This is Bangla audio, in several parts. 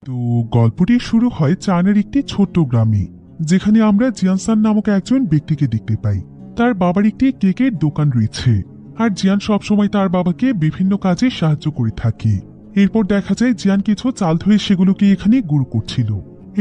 তো গল্পটি শুরু হয় চায়নার একটি ছোট্ট গ্রামে, যেখানে আমরা জিয়ানসান নামক একজন ব্যক্তিকে দেখতে পাই। তার বাবার একটি কেকের দোকান রয়েছে, আর জিয়ান সবসময় তার বাবাকে বিভিন্ন কাজে সাহায্য করে থাকে। এরপর দেখা যায় জিয়ান কিছু চাল ধুয়ে সেগুলোকে এখানে গুঁড়ো করছিল।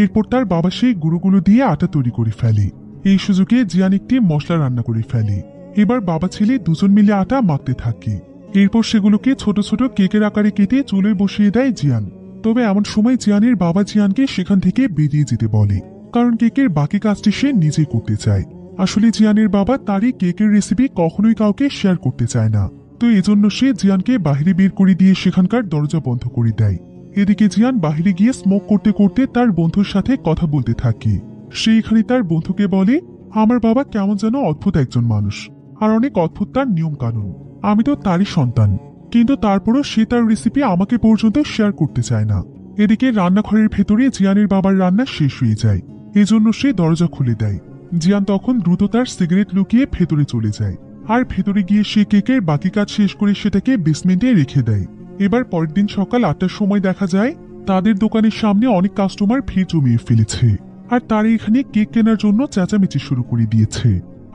এরপর তার বাবা সেই গুঁড়োগুলো দিয়ে আটা তৈরি করে ফেলে। এই সুযোগে জিয়ান একটি মশলা রান্না করে ফেলে। এবার বাবা ছেলে দুজন মিলে আটা মাখতে থাকে। এরপর সেগুলোকে ছোট ছোট কেকের আকারে কেটে চুলোয় বসিয়ে দেয় জিয়ান। তবে এমন সময় জিয়ানের বাবা জিয়ানকে সেখান থেকে বেরিয়ে যেতে বলে, কারণ কেকের বাকি কাজটি সে নিজেই করতে চায়। আসলে জিয়ানের বাবা তারই কেকের রেসিপি কখনোই কাউকে শেয়ার করতে চায় না। তো এজন্য সে জিয়ানকে বাহিরে বের করে দিয়ে সেখানকার দরজা বন্ধ করে দেয়। এদিকে জিয়ান বাহিরে গিয়ে স্মোক করতে করতে তার বন্ধুর সাথে কথা বলতে থাকে। সে এখানে তার বন্ধুকে বলে, আমার বাবা কেমন যেন অদ্ভুত একজন মানুষ, আর অনেক অদ্ভুত তার নিয়ম কানুন। আমি তো তারই সন্তান, কিন্তু তারপরও সে তার রেসিপি আমাকে পর্যন্ত শেয়ার করতে চায় না। এদিকে রান্নাঘরের ভেতরে জিয়ানের বাবার রান্না শেষ হয়ে যায়, এজন্য সে দরজা খুলে দেয়। জিয়ান তখন দ্রুত তার সিগারেট লুকিয়ে ভেতরে চলে যায়, আর ভেতরে গিয়ে সে কেকের বাকি কাজ শেষ করে সেটাকে বেসমেন্টে রেখে দেয়। এবার পরের দিন সকাল 8টার সময় দেখা যায় তাদের দোকানের সামনে অনেক কাস্টমার ভিড় জমিয়ে ফেলেছে, আর তারা এখানে কেক কেনার জন্য চেঁচামেচি শুরু করে দিয়েছে।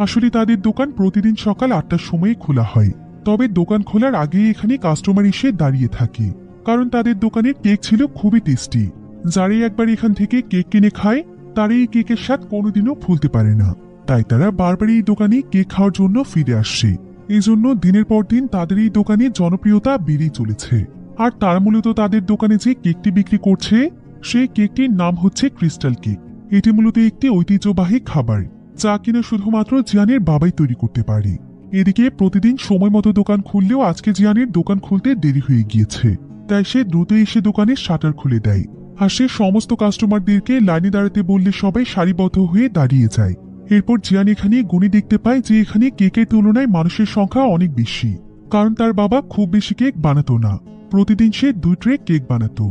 আসলে তাদের দোকান প্রতিদিন সকাল 8টার সময় খোলা হয়, তবে দোকান খোলার আগেই এখানে কাস্টমার এসে দাঁড়িয়ে থাকে, কারণ তাদের দোকানের কেক ছিল খুবই টেস্টি। যারাই একবার এখান থেকে কেক কিনে খায় তারা এই কেকের স্বাদ কোনোদিনও ভুলতে পারে না। তাই তারা বারবার এই দোকানে কেক খাওয়ার জন্য ফিরে আসছে। এই জন্য দিনের পর দিন তাদের এই দোকানে জনপ্রিয়তা বেড়েই চলেছে। আর তারা মূলত তাদের দোকানে যে কেকটি বিক্রি করছে সেই কেকটির নাম হচ্ছে ক্রিস্টাল কেক। এটি মূলত একটি ঐতিহ্যবাহী খাবার, যা কিনা শুধুমাত্র জিয়ানের বাবাই তৈরি করতে পারে। এদিকে প্রতিদিন সময় মতো দোকান খুললেও আজকে জিয়ানের দোকান খুলতে দেরি হয়ে গিয়েছে, তাই সে দ্রুত এসে দোকানের শাটার খুলে দেয়। আর সে সমস্ত কাস্টমারদেরকে লাইনে দাঁড়াতে বললে সবাই সারিবদ্ধ হয়ে দাঁড়িয়ে যায়। এরপর জিয়ান এখানে গুণে দেখতে পায় যে এখানে কেকের তুলনায় মানুষের সংখ্যা অনেক বেশি, কারণ তার বাবা খুব বেশি কেক বানাতো না, প্রতিদিন সে 2 ট্রে কেক বানাতো।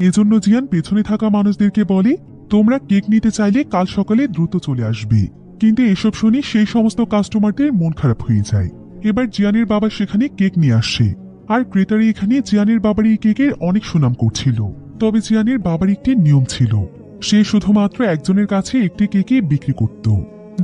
এজন্য জিয়ান পেছনে থাকা মানুষদেরকে বলে, তোমরা কেক নিতে চাইলে কাল সকালে দ্রুত চলে আসবে। কিন্তু এসব শুনে সেই সমস্ত কাস্টমারদের মন খারাপ হয়ে যায়। এবার জিয়ানের বাবা সেখানে কেক নিয়ে আসে, আর ক্রেতারা এখানে জিয়ানের বাবার এই কেকের অনেক সুনাম করছিল। তবে জিয়ানের বাবার একটি নিয়ম ছিল, সে শুধুমাত্র একজনের কাছে একটি কেকই বিক্রি করত,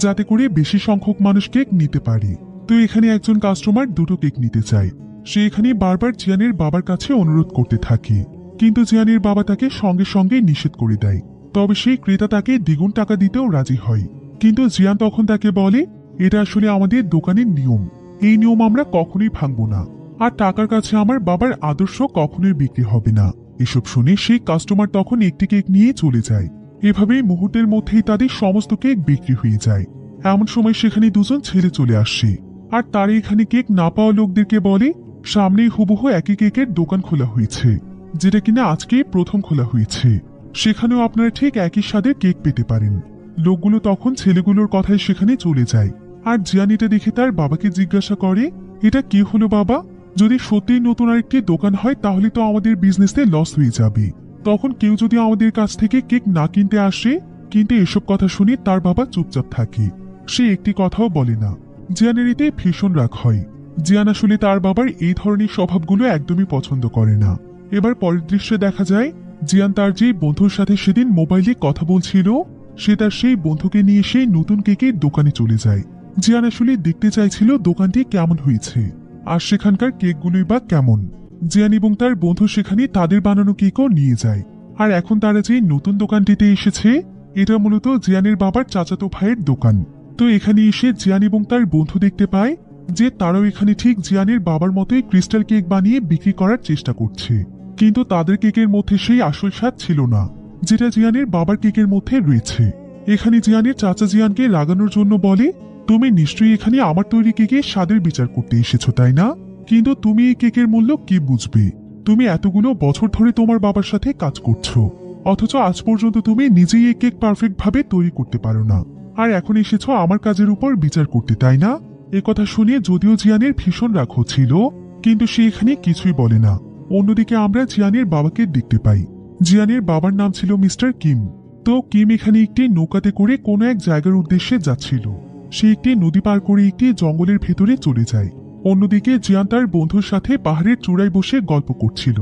যাতে করে বেশি সংখ্যক মানুষ কেক নিতে পারে। তো এখানে একজন কাস্টমার 2টো কেক নিতে চায়। সে এখানে বারবার জিয়ানের বাবার কাছে অনুরোধ করতে থাকে, কিন্তু জিয়ানের বাবা তাকে সঙ্গে সঙ্গে নিষেধ করে দেয়। তবে সেই ক্রেতা তাকে দ্বিগুণ টাকা দিতেও রাজি হয়। কিন্তু জিয়ান তখন তাকে বলে, এটা আসলে আমাদের দোকানের নিয়ম, এই নিয়ম আমরা কখনোই ভাঙব না, আর টাকার কাছে আমার বাবার আদর্শ কখনোই বিক্রি হবে না। এসব শুনে সেই কাস্টমার তখন একটি কেক নিয়ে চলে যায়। এভাবেই মুহূর্তের মধ্যেই তাদের সমস্ত কেক বিক্রি হয়ে যায়। এমন সময় সেখানে 2জন ছেলে চলে আসে, আর তারা এখানে কেক না পাওয়া লোকদেরকে বলে, সামনেই হুবহু একই কেকের দোকান খোলা হয়েছে, যেটা কিনা আজকে প্রথম খোলা হয়েছে, সেখানেও আপনারা ঠিক একই স্বাদের কেক পেতে পারেন। লোকগুলো তখন ছেলেগুলোর কথায় সেখানে চলে যায়। আর জিয়ান এটা দেখে তার বাবাকে জিজ্ঞাসা করে, এটা কি হলো বাবা? যদি সত্যিই নতুন আরেকটি দোকান হয় তাহলে তো আমাদের বিজনেসে লস হয়ে যাবে। তখন কেউ যদি আমাদের কাছ থেকে কেক না কিনতে আসে। কিন্তু এসব কথা শুনে তার বাবা চুপচাপ থাকে, সে একটি কথাও বলে না। জিয়ানের এতে ভীষণ রাগ হয়। জিয়ান আসলে তার বাবার এই ধরনের স্বভাবগুলো একদমই পছন্দ করে না। এবার পরের দৃশ্যে দেখা যায় জিয়ান তার যে বন্ধুর সাথে সেদিন মোবাইলে কথা বলছিল সে তার সেই বন্ধুকে নিয়ে সেই নতুন কেকের দোকানে চলে যায়। জিয়ান আসলে দেখতে চাইছিল দোকানটি কেমন হয়েছে, আর সেখানকার কেকগুলোই বা কেমন। জিয়ান এবং তার বন্ধু সেখানে তাদের বানানো কেকও নিয়ে যায়। আর এখন তারা যে নতুন দোকানটিতে এসেছে এটা মূলত জিয়ানের বাবার চাচাতো ভাইয়ের দোকান। তো এখানে এসে জিয়ান এবং তার বন্ধু দেখতে পায় যে তারাও এখানে ঠিক জিয়ানের বাবার মতোই ক্রিস্টাল কেক বানিয়ে বিক্রি করার চেষ্টা করছে, কিন্তু তাদের কেকের মধ্যে সেই আসল স্বাদ ছিল না যেটা জিয়ানের বাবার কেকের মধ্যে রয়েছে। এখানে জিয়ানের চাচা জিয়ানকে লাগানোর জন্য বলে, তুমি নিশ্চয়ই এখানে আমার তৈরি কেকের স্বাদের বিচার করতে এসেছো তাই না? কিন্তু তুমি এই কেকের মূল্য কি বুঝবে? তুমি এতগুলো বছর ধরে তোমার বাবার সাথে কাজ করছো, অথচ আজ পর্যন্ত তুমি নিজেই এই কেক পারফেক্ট ভাবে তৈরি করতে পারো না, আর এখন এসেছো আমার কাজের উপর বিচার করতে তাই না? একথা শুনে যদিও জিয়ানের ভীষণ রাগ হচ্ছিল, কিন্তু সে এখানে কিছুই বলে না। অন্যদিকে আমরা জিয়ানের বাবাকে দেখতে পাই। জিয়ানের বাবার নাম ছিল মিস্টার কিম। তো কিম এখানে একটি নৌকাতে করে কোনো এক জায়গার উদ্দেশ্যে যাচ্ছিল। সে একটি নদী পার করে একটি জঙ্গলের ভেতরে চলে যায়। অন্যদিকে জিয়ান তার বন্ধুর সাথে পাহাড়ের চূড়ায় বসে গল্প করছিল।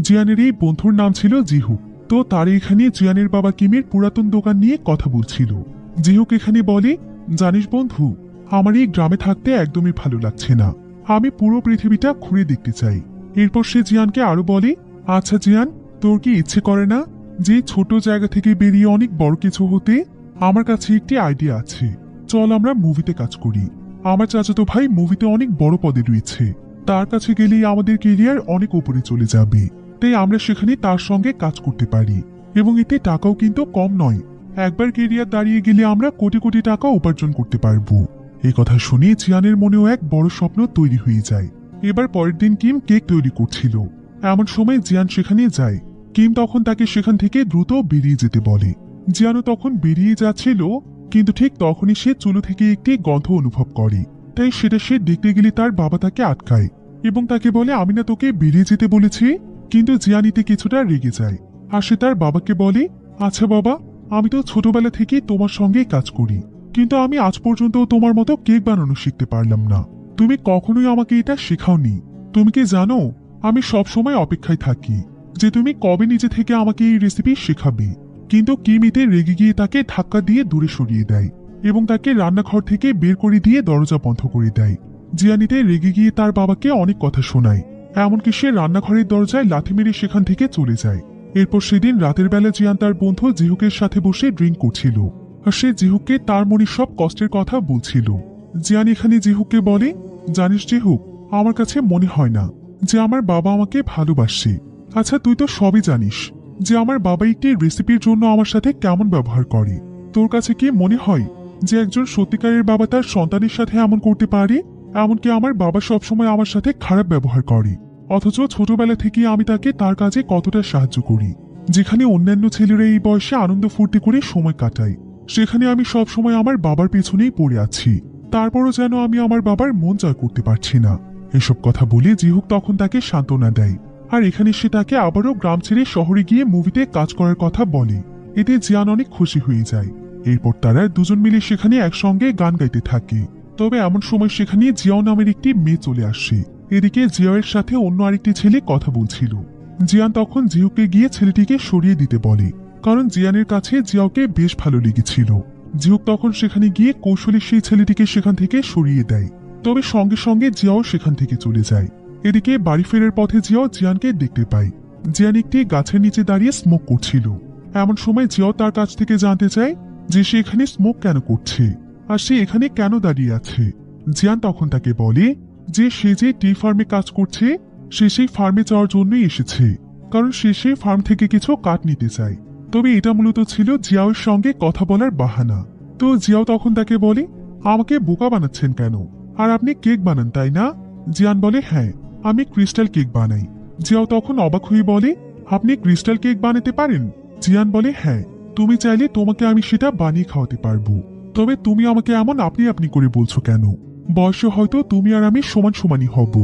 জিয়ানের এই বন্ধুর নাম ছিল জিহু। তো তার এখানে জিয়ানের বাবা কিমের পুরাতন দোকান নিয়ে কথা বলছিল। জিহুক এখানে বলে, জানিস বন্ধু, আমার এই গ্রামে থাকতে একদমই ভালো লাগছে না, আমি পুরো পৃথিবীটা ঘুরে দেখতে চাই। এরপর সে জিয়ানকে আরো বলে, আচ্ছা জিয়ান, তোর কি ইচ্ছে করে না যে ছোট জায়গা থেকে বেরিয়ে অনেক বড় কিছু হতে? আমার কাছে একটি আইডিয়া আছে, চল আমরা মুভিতে কাজ করি। আমার চাচাতো ভাই মুভিতে অনেক বড় পদে রয়েছে, তার কাছে গেলেই আমাদের কেরিয়ার অনেক উপরে চলে যাবে। তাই আমরা সেখানে তার সঙ্গে কাজ করতে পারি, এবং এতে টাকাও কিন্তু কম নয়। একবার কেরিয়ার দাঁড়িয়ে গেলে আমরা কোটি কোটি টাকা উপার্জন করতে পারবো। এই কথা শুনে জিয়ানের মনেও এক বড় স্বপ্ন তৈরি হয়ে যায়। এবার পরের দিন কিম কেক তৈরি করছিল, এমন সময় জিয়ান সেখানে যায়। কিম তখন তাকে সেখান থেকে দ্রুত বেরিয়ে যেতে বলে। জিয়ানও তখন বেরিয়ে যাচ্ছিল, কিন্তু ঠিক তখনই সে চুলো থেকে একটি গন্ধ অনুভব করে। তাই সেটা সে দেখতে গেলে তার বাবা তাকে আটকায় এবং তাকে বলে, আমি না তোকে বেরিয়ে যেতে বলেছি। কিন্তু জিয়ানিতে কিছুটা রেগে যায়, আর সে তার বাবাকে বলে, আচ্ছা বাবা, আমি তো ছোটবেলা থেকে তোমার সঙ্গেই কাজ করি, কিন্তু আমি আজ পর্যন্ত তোমার মতো কেক বানানো শিখতে পারলাম না। তুমি কখনোই আমাকে এটা শেখাওনি। তুমি কি জানো, আমি সব সময় অপেক্ষায় থাকি যে তুমি কবে নিজে থেকে আমাকে এই রেসিপি শেখাবে। কিন্তু কিম এতে রেগে গিয়ে তাকে ধাক্কা দিয়ে দূরে সরিয়ে দেয় এবং তাকে রান্নাঘর থেকে বের করে দিয়ে দরজা বন্ধ করে দেয়। জিয়ানিতে রেগে গিয়ে তার বাবাকে অনেক কথা শোনায়, এমনকি সে রান্নাঘরের দরজায় লাথি মেরে সেখান থেকে চলে যায়। এরপর সেদিন রাতের বেলা জিয়ান তার বন্ধু জিহুকের সাথে বসে ড্রিঙ্ক করছিল, আর সে জিহুককে তার মনে সব কষ্টের কথা বলছিল। জিয়ান এখানে জিহুককে বলে, জানিস জিহুক, আমার কাছে মনে হয় না যে আমার বাবা আমাকে ভালোবাসে। আচ্ছা তুই তো সবই জানিস যে আমার বাবা একটি রেসিপির জন্য আমার সাথে কেমন ব্যবহার করে। তোর কাছে কি মনে হয় যে একজন সত্যিকারের বাবা তার সন্তানের সাথে এমন করতে পারে? এমনকি আমার বাবা সবসময় আমার সাথে খারাপ ব্যবহার করে, অথচ ছোটবেলা থেকে আমি তাকে তার কাজে কতটা সাহায্য করি। যেখানে অন্যান্য ছেলেরা এই বয়সে আনন্দ ফুর্তি করে সময় কাটায়, সেখানে আমি সবসময় আমার বাবার পেছনেই পড়ে আছি। তারপরও যেন আমি আমার বাবার মন জয় করতে পারছি না। এসব কথা বলে জিহুক তখন তাকে সান্ত্বনা দেয়, আর এখানে সে তাকে আবারও গ্রাম ছেড়ে শহরে গিয়ে মুভিতে কাজ করার কথা বলে। এতে জিয়ান অনেক খুশি হয়ে যায়। এরপর তারা দুজন মিলে সেখানে একসঙ্গে গান গাইতে থাকে। তবে এমন সময় সেখানে জিয়াও নামের একটি মেয়ে চলে আসে। এদিকে জিয়াওয়ের সাথে অন্য আরেকটি ছেলে কথা বলছিল। জিয়ান তখন জিহুকে গিয়ে ছেলেটিকে সরিয়ে দিতে বলে, কারণ জিয়ানের কাছে জিয়াওকে বেশ ভালো লেগেছিল। জিহুক তখন সেখানে গিয়ে কৌশলী সেই ছেলেটিকে সেখান থেকে সরিয়ে দেয়। তবে সঙ্গে সঙ্গে জিয়াও সেখান থেকে চলে যায়। এদিকে বাড়ি ফেরার পথে জিয়াও জিয়ানকে দেখতে পায়। জিয়ান একটি গাছের নিচে দাঁড়িয়ে স্মোক করছিল। এমন সময় জিয়াও তার কাছ থেকে জানতে চায় যে সে এখানে স্মোক কেন করছে, আর সে এখানে কেন দাঁড়িয়ে আছে। জিয়ান তখন তাকে বলে যে সে যে টি ফার্মে কাজ করছে, সে সেই ফার্মে যাওয়ার জন্যই এসেছে, কারণ সে সেই ফার্ম থেকে কিছু কাঠ নিতে চায়। তবে এটা মূলত ছিল জিয়াওর সঙ্গে কথা বলার বাহানা। তো জিয়াও তখন তাকে বলে, আমাকে বোকা বানাচ্ছেন কেন? আর আপনি কেক বানান তাই না? জিয়ান বলে, হ্যাঁ, আমি ক্রিস্টাল কেক বানাই। জিয়াও তখন অবাক হয়ে বলে, আপনি ক্রিস্টাল কেক বানাতে পারেন? জিয়ান বলে, হ্যাঁ, তুমি চাইলে তোমাকে আমি সেটা বানিয়ে খাওয়াতে পারবো। তবে তুমি আমাকে এমন আপনি আপনি করে বলছো কেন? বয়সে হয়তো তুমি আর আমি সমান সমানই হব।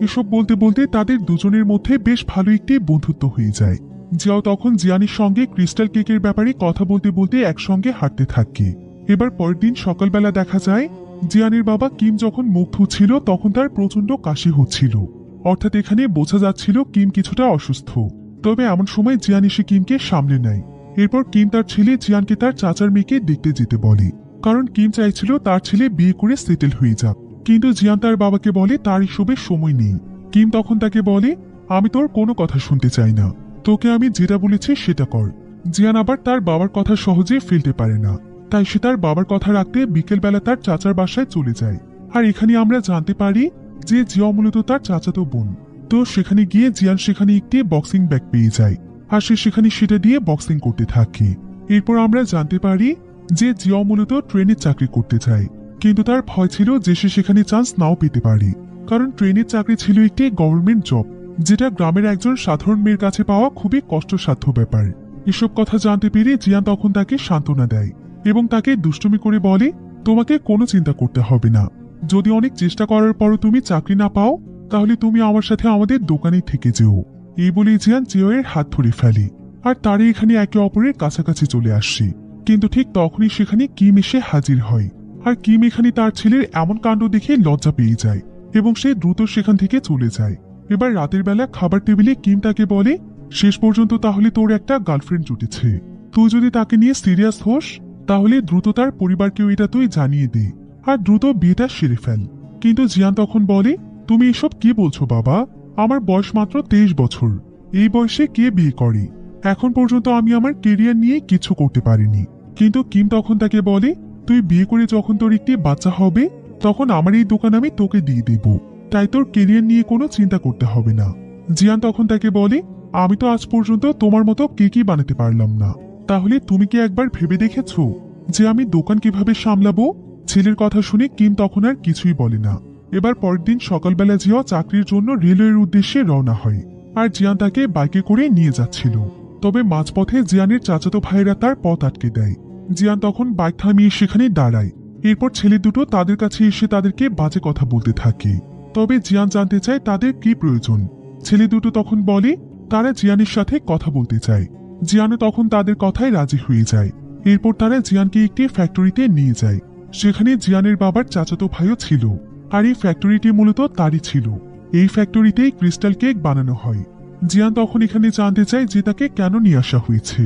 এসব বলতে বলতে তাদের দুজনের মধ্যে বেশ ভালো একটি বন্ধুত্ব হয়ে যায়। জিয়াও তখন জিয়ানের সঙ্গে ক্রিস্টাল কেকের ব্যাপারে কথা বলতে বলতে একসঙ্গে হাঁটতে থাকে। এবার পরের দিন সকালবেলা দেখা যায় জিয়ানের বাবা কিম যখন মুখ ধুচ্ছিল তখন তার প্রচন্ড কাশি হচ্ছিল। অর্থাৎ এখানে বোঝা যাচ্ছিল কিম কিছুটা অসুস্থ। তবে এমন সময় জিয়ান এসে কিমকে সামলে নেয়। এরপর কিম তার ছেলে জিয়ানকে তার চাচার মেয়েকে দেখতে যেতে বলে, কারণ কিম চাইছিল তার ছেলে বিয়ে করে সেটেল হয়ে যাক। কিন্তু জিয়ান তার বাবাকে বলে তার এসবের সময় নেই। কিম তখন তাকে বলে, আমি তোর কোনো কথা শুনতে চাই না, তোকে আমি যেটা বলেছি সেটা কর। জিয়ান আবার তার বাবার কথা সহজে ফেলতে পারে না, তাই সে তার বাবার কথা রাখতে বিকেলবেলা তার চাচার বাসায় চলে যায়। আর এখানে আমরা জানতে পারি যে জিয়া মূলত তার চাচাতো বোন। তো সেখানে গিয়ে জিয়ান সেখানে একটি বক্সিং ব্যাগ পেয়ে যায়, আর সে সেখানে সেটা দিয়ে বক্সিং করতে থাকে। এরপর আমরা জানতে পারি যে জিয়া মূলত ট্রেনের চাকরি করতে চায়, কিন্তু তার ভয় ছিল যে সে সেখানে চান্স নাও পেতে পারে, কারণ ট্রেনের চাকরি ছিল একটি গভর্নমেন্ট জব, যেটা গ্রামের একজন সাধারণ মেয়ের কাছে পাওয়া খুবই কষ্টসাধ্য ব্যাপার। এসব কথা জানতে পেরে জিয়ান তখন তাকে সান্ত্বনা দেয় এবং তাকে দুষ্টুমি করে বলে, তোমাকে কোনো চিন্তা করতে হবে না, যদি অনেক চেষ্টা করার পরও তুমি চাকরি না পাও তাহলে তুমি আমার সাথে আমাদের দোকানে থেকে যেও। এই বলে জিয়ান জিয়াওয়ের হাত ধরে ফেলে, আর তারা এখানে একে অপরের কাছাকাছি চলে আসছে। কিন্তু ঠিক তখনই সেখানে কিম এসে হাজির হয়, আর কিম এখানে তার ছেলের এমন কাণ্ড দেখে লজ্জা পেয়ে যায় এবং সে দ্রুত সেখান থেকে চলে যায়। এবার রাতের বেলা খাবার টেবিলে কিম তাকে বলে শেষ পর্যন্ত তাহলে তোর একটা গার্লফ্রেন্ড জুটেছে। তুই যদি তাকে নিয়ে সিরিয়াস হোস তাহলে দ্রুত তার পরিবারকেও এটা তুই জানিয়ে দে আর দ্রুত বিয়েটা সেরে ফেল। কিন্তু জিয়ান তখন বলে, তুমি এসব কি বলছো বাবা? আমার বয়স মাত্র 23 বছর। এই বয়সে কে বিয়ে করে? এখন পর্যন্ত আমি আমার কেরিয়ার নিয়ে কিছু করতে পারিনি। কিন্তু কিম তখন তাকে বলে, তুই বিয়ে করে যখন তোর একটি বাচ্চা হবে তখন আমার এই দোকান আমি তোকে দিয়ে দেব, তাই তোর কেরিয়ার নিয়ে কোনো চিন্তা করতে হবে না। জিয়ান তখন তাকে বলে, আমি তো আজ পর্যন্ত তোমার মতো কেকই বানাতে পারলাম না, তাহলে তুমি কি একবার ভেবে দেখেছো যে আমি দোকান কিভাবে সামলাবো? ছেলের কথা শুনে কিম তখন আর কিছুই বলে না। এবার পরের দিন সকালবেলা জিয়া চাকরির জন্য রেলওয়ের উদ্দেশ্যে রওনা হয়, আর জিয়ান তাকে বাইকে করে নিয়ে যাচ্ছিল। তবে মাঝপথে জিয়ানের চাচাতো ভাইয়েরা তার পথ আটকে দেয়। জিয়ান তখন বাইক থামিয়ে সেখানে দাঁড়ায়। এরপর ছেলে দুটো তাদের কাছে এসে তাদেরকে বাজে কথা বলতে থাকে। তবে জিয়ান জানতে চায় তাদের কি প্রয়োজন। ছেলে দুটো তখন বলে তারা জিয়ানের সাথে কথা বলতে চায়। জিয়ানও তখন তাদের কথায় রাজি হয়ে যায়। এরপর তারা জিয়ানকে একটি ফ্যাক্টরিতে নিয়ে যায়। সেখানে জিয়ানের বাবার চাচাতো ভাইও ছিল, আর এই ফ্যাক্টরিটি মূলত তারই ছিল। এই ফ্যাক্টরিতেই ক্রিস্টাল কেক বানানো হয়। জিয়ান তখন এখানে জানতে চায় যে তাকে কেন নিয়ে আসা হয়েছে।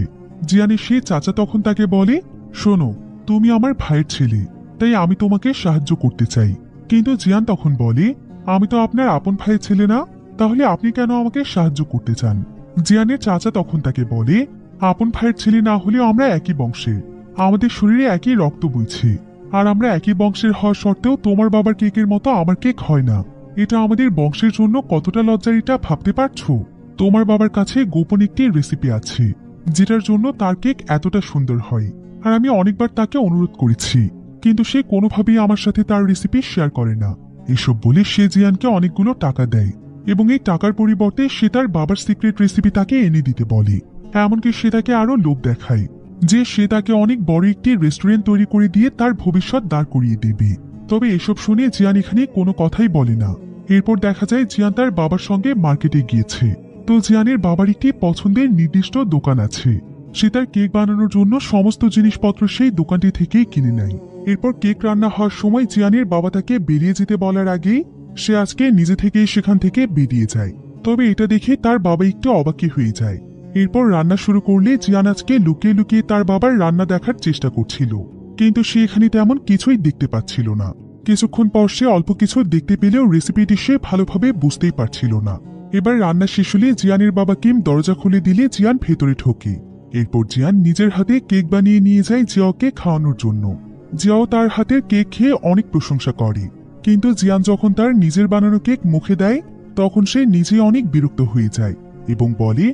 জিয়ানের সেই চাচা তখন তাকে বলে, শোনো, তুমি আমার ভাইয়ের ছেলে, তাই আমি তোমাকে সাহায্য করতে চাই। কিন্তু জিয়ান তখন বলে, আমি তো আপনার আপন ভাইয়ের ছেলে না, তাহলে আপনি কেন আমাকে সাহায্য করতে চান? জিয়ানের চাচা তখন তাকে বলে, আপন ভাইয়ের ছেলে না হলেও আমরা একই বংশের, আমাদের শরীরে একই রক্ত বইছে, আর আমরা একই বংশের হওয়া সত্ত্বেও তোমার বাবার কেকের মতো আমার কেক হয় না। এটা আমাদের বংশের জন্য কতটা লজ্জার এটা ভাবতে পারছো? তোমার বাবার কাছে গোপন একটি রেসিপি আছে যেটার জন্য তার কেক এতটা সুন্দর হয়, আর আমি অনেকবার তাকে অনুরোধ করেছি, কিন্তু সে কোনোভাবেই আমার সাথে তার রেসিপি শেয়ার করে না। এসব বলে সে জিয়ানকে অনেকগুলো টাকা দেয় এবং এই টাকার পরিবর্তে সে তার বাবার সিক্রেট রেসিপি তাকে এনে দিতে বলে। এমনকি সে তাকে আরো লোভ দেখায় যে সে তাকে অনেক বড় একটি রেস্টুরেন্ট তৈরি করে দিয়ে তার ভবিষ্যৎ দাঁড় করিয়ে দেবে। তবে এসব শুনে জিয়ান এখানে কোনো কথাই বলে না। এরপর দেখা যায় জিয়ান তার বাবার সঙ্গে মার্কেটে গিয়েছে। তো জিয়ানের বাবার একটি পছন্দের নির্দিষ্ট দোকান আছে। সে তার কেক বানানোর জন্য সমস্ত জিনিসপত্র সেই দোকানটি থেকেই কিনে নেয়। এরপর কেক রান্না হওয়ার সময় জিয়ানের বাবা তাকে বেরিয়ে যেতে বলার আগেই সে আজকে নিজে থেকেই সেখান থেকে বেরিয়ে যায়। তবে এটা দেখে তার বাবা একটু অবাকই হয়ে যায়। এরপর রান্না শুরু করলে জিয়ান আজকে লুকিয়ে লুকিয়ে তার বাবার রান্না দেখার চেষ্টা করছিল, কিন্তু সে এখানে তেমন কিছুই দেখতে পাচ্ছিল না। কিছুক্ষণ পর সে অল্প কিছু দেখতে পেলেও রেসিপিটি সে ভালোভাবে বুঝতেই পারছিল না। এবার রান্না শেষ হলে জিয়ানের বাবা কিম দরজা খুলে দিলে জিয়ান ভেতরে ঢোকে। এরপর জিয়ান নিজের হাতে কেক বানিয়ে নিয়ে যায় জিয়াওকে খাওয়ানোর জন্য। জিয়াও তার হাতের কেক খেয়ে অনেক প্রশংসা করে, কিন্তু জিয়ান যখন তার নিজের বানানো কেক মুখে দেয় তখন সে নিজে অনেক বিরক্ত হয়ে যায় এবং বলে,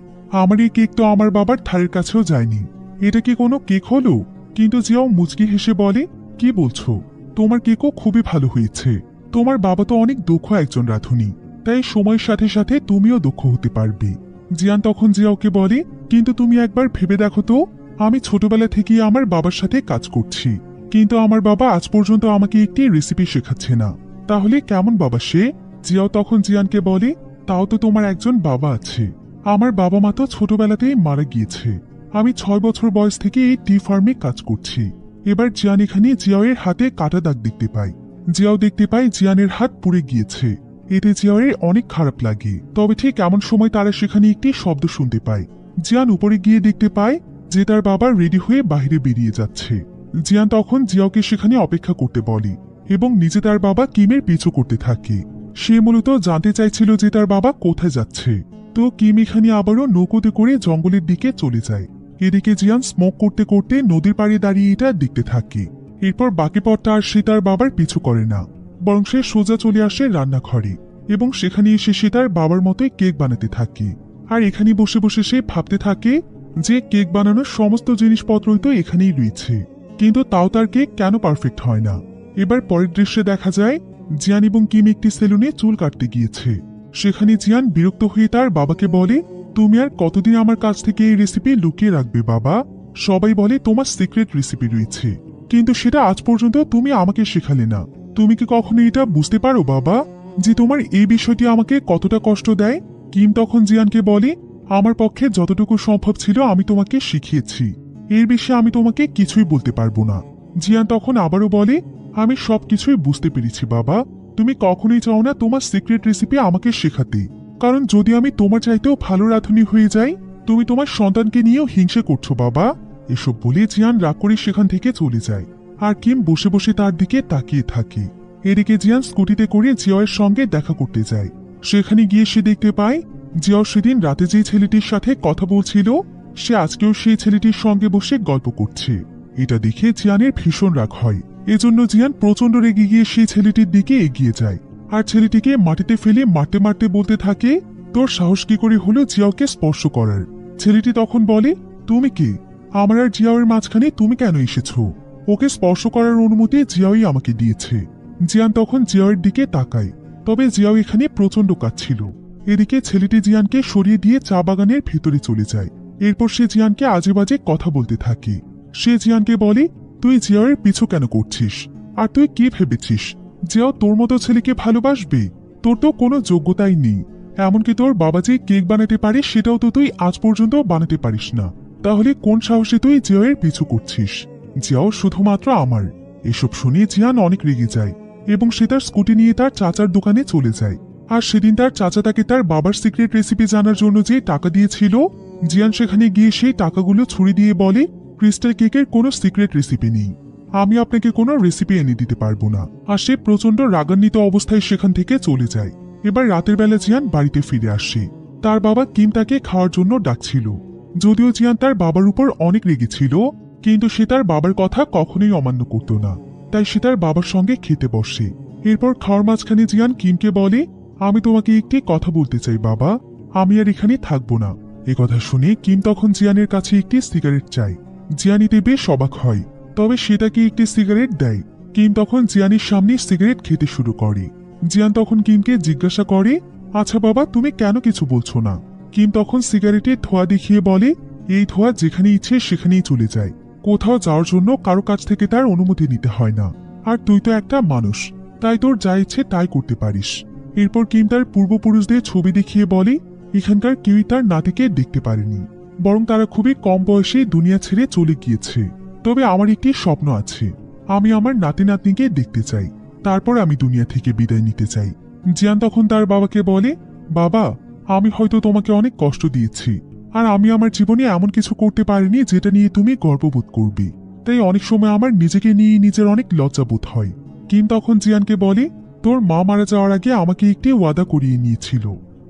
আমার এই কেক তো আমার বাবার ধারের কাছেও যায়নি, এটা কি কোনো কেক হলো? কিন্তু জিয়াও মুচকি হেসে বলে, কি বলছো, তোমার কেকও খুবই ভালো হয়েছে। তোমার বাবা তো অনেক দক্ষ একজন রাঁধুনি, তাই সময়ের সাথে সাথে তুমিও দক্ষ হতে পারবে। জিয়ান তখন জিয়াওকে বলে, কিন্তু তুমি একবার ভেবে দেখো তো, আমি ছোটবেলা থেকেই আমার বাবার সাথে কাজ করছি, কিন্তু আমার বাবা আজ পর্যন্ত আমাকে একটি রেসিপি শেখাচ্ছে না, তাহলে কেমন বাবা সে? জিয়াও তখন জিয়ানকে বলে, তাও তো তোমার একজন বাবা আছে, আমার বাবা মা তো ছোটবেলাতেই মারা গিয়েছে। আমি 6 বছর বয়স থেকে এই টি ফার্মে কাজ করছি। এবার জিয়ান এখানে জিয়াওয়ের হাতে কাটা দাগ দেখতে পায়। জিয়াও দেখতে পায় জিয়ানের হাত পুড়ে গিয়েছে। এতে জিয়াওয়ের অনেক খারাপ লাগে। তবে ঠিক এমন সময় তারা সেখানে একটি শব্দ শুনতে পায়। জিয়ান উপরে গিয়ে দেখতে পায় যে তার বাবা রেডি হয়ে বাইরে বেরিয়ে যাচ্ছে। জিয়ান তখন জিয়াওকে সেখানে অপেক্ষা করতে বলে এবং নিজে তার বাবা কিমের পিছু করতে থাকে। সে মূলত জানতে চাইছিল যে তার বাবা কোথায় যাচ্ছে। তো কিম এখানে আবারও নৌকোতে করে জঙ্গলের দিকে চলে যায়। এদিকে জিয়ান স্মোক করতে করতে নদীর পাড়ে দাঁড়িয়ে এটা দেখতে থাকে। এরপর বাকি পথটা আর সে তার বাবার পিছু করে না, বরং সে সোজা চলে আসে রান্নাঘরে এবং সেখানে এসে সে তার বাবার মতোই কেক বানাতে থাকে। আর এখানে বসে বসে সে ভাবতে থাকে যে কেক বানানোর সমস্ত জিনিসপত্রই তো এখানেই রয়েছে, কিন্তু তাও তার কেক কেন পারফেক্ট হয় না। এবার পরের দৃশ্যে দেখা যায় জিয়ান এবং কিম একটি সেলুনে চুল কাটতে গিয়েছে। সেখানে জিয়ান বিরক্ত হয়ে তার বাবাকে বলে, তুমি আর কতদিন আমার কাছ থেকে এই রেসিপি লুকিয়ে রাখবে বাবা? সবাই বলে তোমার সিক্রেট রেসিপি রয়েছে, কিন্তু সেটা আজ পর্যন্ত তুমি আমাকে শেখালে না। তুমি কি কখনো এটা বুঝতে পারো বাবা যে তোমার এই বিষয়টি আমাকে কতটা কষ্ট দেয়? কিম তখন জিয়ানকে বলে, আমার পক্ষে যতটুকু সম্ভব ছিল আমি তোমাকে শিখিয়েছি, এর বেশি আমি তোমাকে কিছুই বলতে পারবো না। জিয়ান তখন আবারও বলে, আমি সবকিছুই বুঝতে পেরেছি বাবা, তুমি কখনোই চাও না তোমার সিক্রেট রেসিপি আমাকে শেখাতে, কারণ যদি আমি তোমার চাইতেও ভালো রাঁধুনি হয়ে যাই তুমি তোমার সন্তানকে নিয়েও হিংসে করছো বাবা। এসব বলে জিয়ান রাগ করে সেখান থেকে চলে যায়। আর কিম বসে বসে তার দিকে তাকিয়ে থাকে। এদিকে জিয়ান স্কুটিতে করে জিয়াওয়ের সঙ্গে দেখা করতে যায়। সেখানে গিয়ে সে দেখতে পায় জিয়াও সেদিন রাতে যে ছেলেটির সাথে কথা বলছিল সে আজকেও সেই ছেলেটির সঙ্গে বসে গল্প করছে। এটা দেখে জিয়ানের ভীষণ রাগ হয়। এজন্য জিয়ান প্রচন্ড রেগে গিয়ে সেই ছেলেটির দিকে এগিয়ে যায় আর ছেলেটিকে মাটিতে ফেলে মারতে মারতে বলতে থাকে, তোর সাহস কি করে হলো জিয়াওকে স্পর্শ করার? ছেলেটি তখন বলে, তুমি কে? আমার আর জিয়াওয়ের মাঝখানে তুমি কেন এসেছো? ওকে স্পর্শ করার অনুমতি জিয়াওই আমাকে দিয়েছে। জিয়ান তখন জিয়াওয়ের দিকে তাকায়, তবে জিয়াও এখানে প্রচন্ড কাজ ছিল। এদিকে ছেলেটি জিয়ানকে সরিয়ে দিয়ে চা বাগানের ভেতরে চলে যায়। এরপর সে জিয়ানকে আজে বাজে কথা বলতে থাকে। সে জিয়ানকে বলে, তুই জিয়াওয়ের পিছু কেন করছিস? আর তুই কি ভেবেছিস জিয়াও তোর মতো ছেলেকে ভালোবাসবে? তোর তো কোনো যোগ্যতাই নেই। এমনকি তোর বাবা যে কেক বানাতে পারে সেটাও তো তুই আজ পর্যন্ত বানাতে পারিস না। তাহলে কোন সাহসে তুই জিয়াওয়ের পিছু করছিস? জিয়াও শুধুমাত্র আমার। এসব শুনে জিয়ান অনেক রেগে যায় এবং সে তার স্কুটি নিয়ে তার চাচার দোকানে চলে যায়। আর সেদিন তার চাচা তাকে তার বাবার সিক্রেট রেসিপি জানার জন্য যে টাকা দিয়েছিল, জিয়ান সেখানে গিয়ে সেই টাকাগুলো ছুড়ে দিয়ে বলে, ক্রিস্টাল কেকের কোনো সিক্রেট রেসিপি নেই। আমি আপনাকে কোনো রেসিপি এনে দিতে পারবো না। আর সে প্রচন্ড রাগান্বিত অবস্থায় সেখান থেকে চলে যায়। এবার রাতের বেলা জিয়ান বাড়িতে ফিরে আসে। তার বাবা কিম তাকে খাওয়ার জন্য ডাকছিল। যদিও জিয়ান তার বাবার উপর অনেক রেগেছিল, কিন্তু সে তার বাবার কথা কখনোই অমান্য করত না। তাই সে তার বাবার সঙ্গে খেতে বসে। এরপর খাওয়ার মাঝখানে জিয়ান কিমকে বলে, আমি তোমাকে একটি কথা বলতে চাই বাবা, আমি আর এখানে থাকবো না। কথা শুনে কিম তখন জিয়ানের কাছে একটি সিগারেট চায়। জিয়ান এতে বেশ অবাক হয়, তবে সে তাকে একটি সিগারেট দেয়। কিম তখন জিয়ানের সামনে সিগারেট খেতে শুরু করে। জিয়ান তখন কিমকে জিজ্ঞাসা করে, আচ্ছা বাবা, তুমি কেন কিছু বলছো না? কিম তখন সিগারেটের ধোঁয়া দেখিয়ে বলে, এই ধোঁয়া যেখানে ইচ্ছে সেখানেই চলে যায়। কোথাও যাওয়ার জন্য কারো কাছ থেকে তার অনুমতি নিতে হয় না। আর তুই তো একটা মানুষ, তাই তোর যা ইচ্ছে তাই করতে পারিস। এরপর কিম তার পূর্বপুরুষদের ছবি দেখিয়ে বলে, এখানকার কেউই তার নাতিকে দেখতে পারেনি, বরং তারা খুবই কম বয়সে দুনিয়া ছেড়ে চলে গিয়েছে। তবে আমার একটি স্বপ্ন আছে, আমি আমার নাতি নাতনিকে দেখতে চাই, তারপর আমি দুনিয়া থেকে বিদায় নিতে চাই। জিয়ান তখন তার বাবাকে বলে, বাবা, আমি হয়তো তোমাকে অনেক কষ্ট দিয়েছি, আর আমি আমার জীবনে এমন কিছু করতে পারিনি যেটা নিয়ে তুমি গর্ববোধ করবে। তাই অনেক সময় আমার নিজেকে নিয়ে নিজের অনেক লজ্জাবোধ হয়। কিম তখন জিয়ানকে বলে, তোর মা মারা যাওয়ার আগে আমাকে একটি ওয়াদা করিয়ে নিয়েছিল,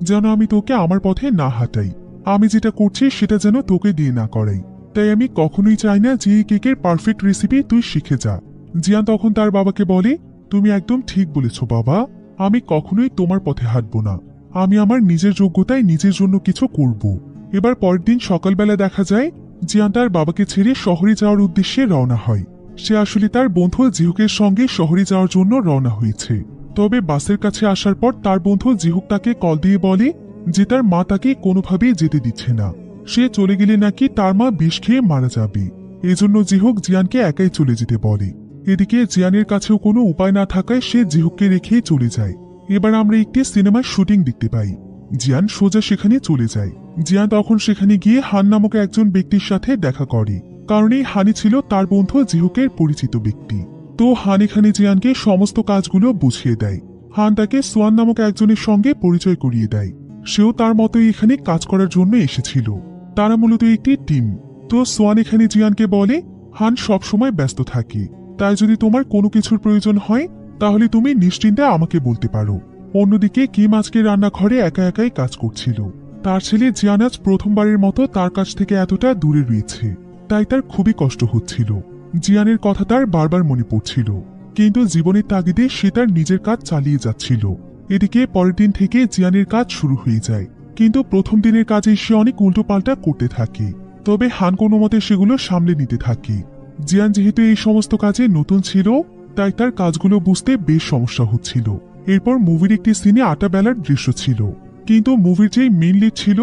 যেন আমি তোকে আমার পথে না হাঁটাই। আমি যেটা করছি সেটা যেন তোকে দিয়ে না করাই। তাই আমি কখনোই চাই না যে এই কেকের পারফেক্ট রেসিপি তুই শিখে যা। জিয়ান তখন তার বাবাকে বলে, তুমি একদম ঠিক বলেছ বাবা, আমি কখনোই তোমার পথে হাঁটব না। আমি আমার নিজের যোগ্যতায় নিজের জন্য কিছু করব। এবার পরের দিন সকালবেলা দেখা যায় জিয়ান তার বাবাকে ছেড়ে শহরে যাওয়ার উদ্দেশ্যে রওনা হয়। সে আসলে তার বন্ধু জিহুকের সঙ্গে শহরে যাওয়ার জন্য রওনা হয়েছে। তবে বাসের কাছে আসার পর তার বন্ধু জিহুক তাকে কল দিয়ে বলে যে তার মা তাকে কোনোভাবেই যেতে দিচ্ছে না। সে চলে গেলে নাকি তার মা বিষ খেয়ে মারা যাবে। এজন্য জিহুক জিয়ানকে একাই চলে যেতে বলে। এদিকে জিয়ানের কাছেও কোনো উপায় না থাকায় সে জিহুককে রেখেই চলে যায়। এবার আমরা একটি সিনেমার শুটিং দেখতে পাই। জিয়ান সোজা সেখানে চলে যায়। জিয়ান তখন সেখানে গিয়ে হান নামক একজন ব্যক্তির সাথে দেখা করে, কারণ এই হানি ছিল তার বন্ধু জিহুকের পরিচিত ব্যক্তি। তো হান এখানে জিয়ানকে সমস্ত কাজগুলো বুঝিয়ে দেয়। হান তাকে সোয়ান নামক একজনের সঙ্গে পরিচয় করিয়ে দেয়। সেও তার মতোই এখানে কাজ করার জন্য এসেছিল। তারা মূলত একটি টিম। তো সোয়ান এখানে জিয়ানকে বলে, হান সবসময় ব্যস্ত থাকে, তাই যদি তোমার কোনো কিছুর প্রয়োজন হয় তাহলে তুমি নিশ্চিন্তে আমাকে বলতে পারো। অন্যদিকে কিম আজকে রান্নাঘরে একা একাই কাজ করছিল। তার ছেলে জিয়ান আজ প্রথমবারের মতো তার কাছ থেকে এতটা দূরে রয়েছে, তাই তার খুবই কষ্ট হচ্ছিল। জিয়ানের কথা তার বারবার মনে পড়ছিল, কিন্তু জীবনের তাগিদে সে তার নিজের কাজ চালিয়ে যাচ্ছিল। এদিকে পরের দিন থেকে জিয়ানের কাজ শুরু হয়ে যায়, কিন্তু প্রথম দিনের কাজে সে অনেক উল্টোপাল্টা করতে থাকে। তবে হান কোনো মতে সেগুলো সামলে নিতে থাকে। জিয়ান যেহেতু এই সমস্ত কাজে নতুন ছিল, তাই তার কাজগুলো বুঝতে বেশ সমস্যা হচ্ছিল। এরপর মুভির একটি সিনে 8টা বেলার দৃশ্য ছিল, কিন্তু মুভির যেই মেইন লিড ছিল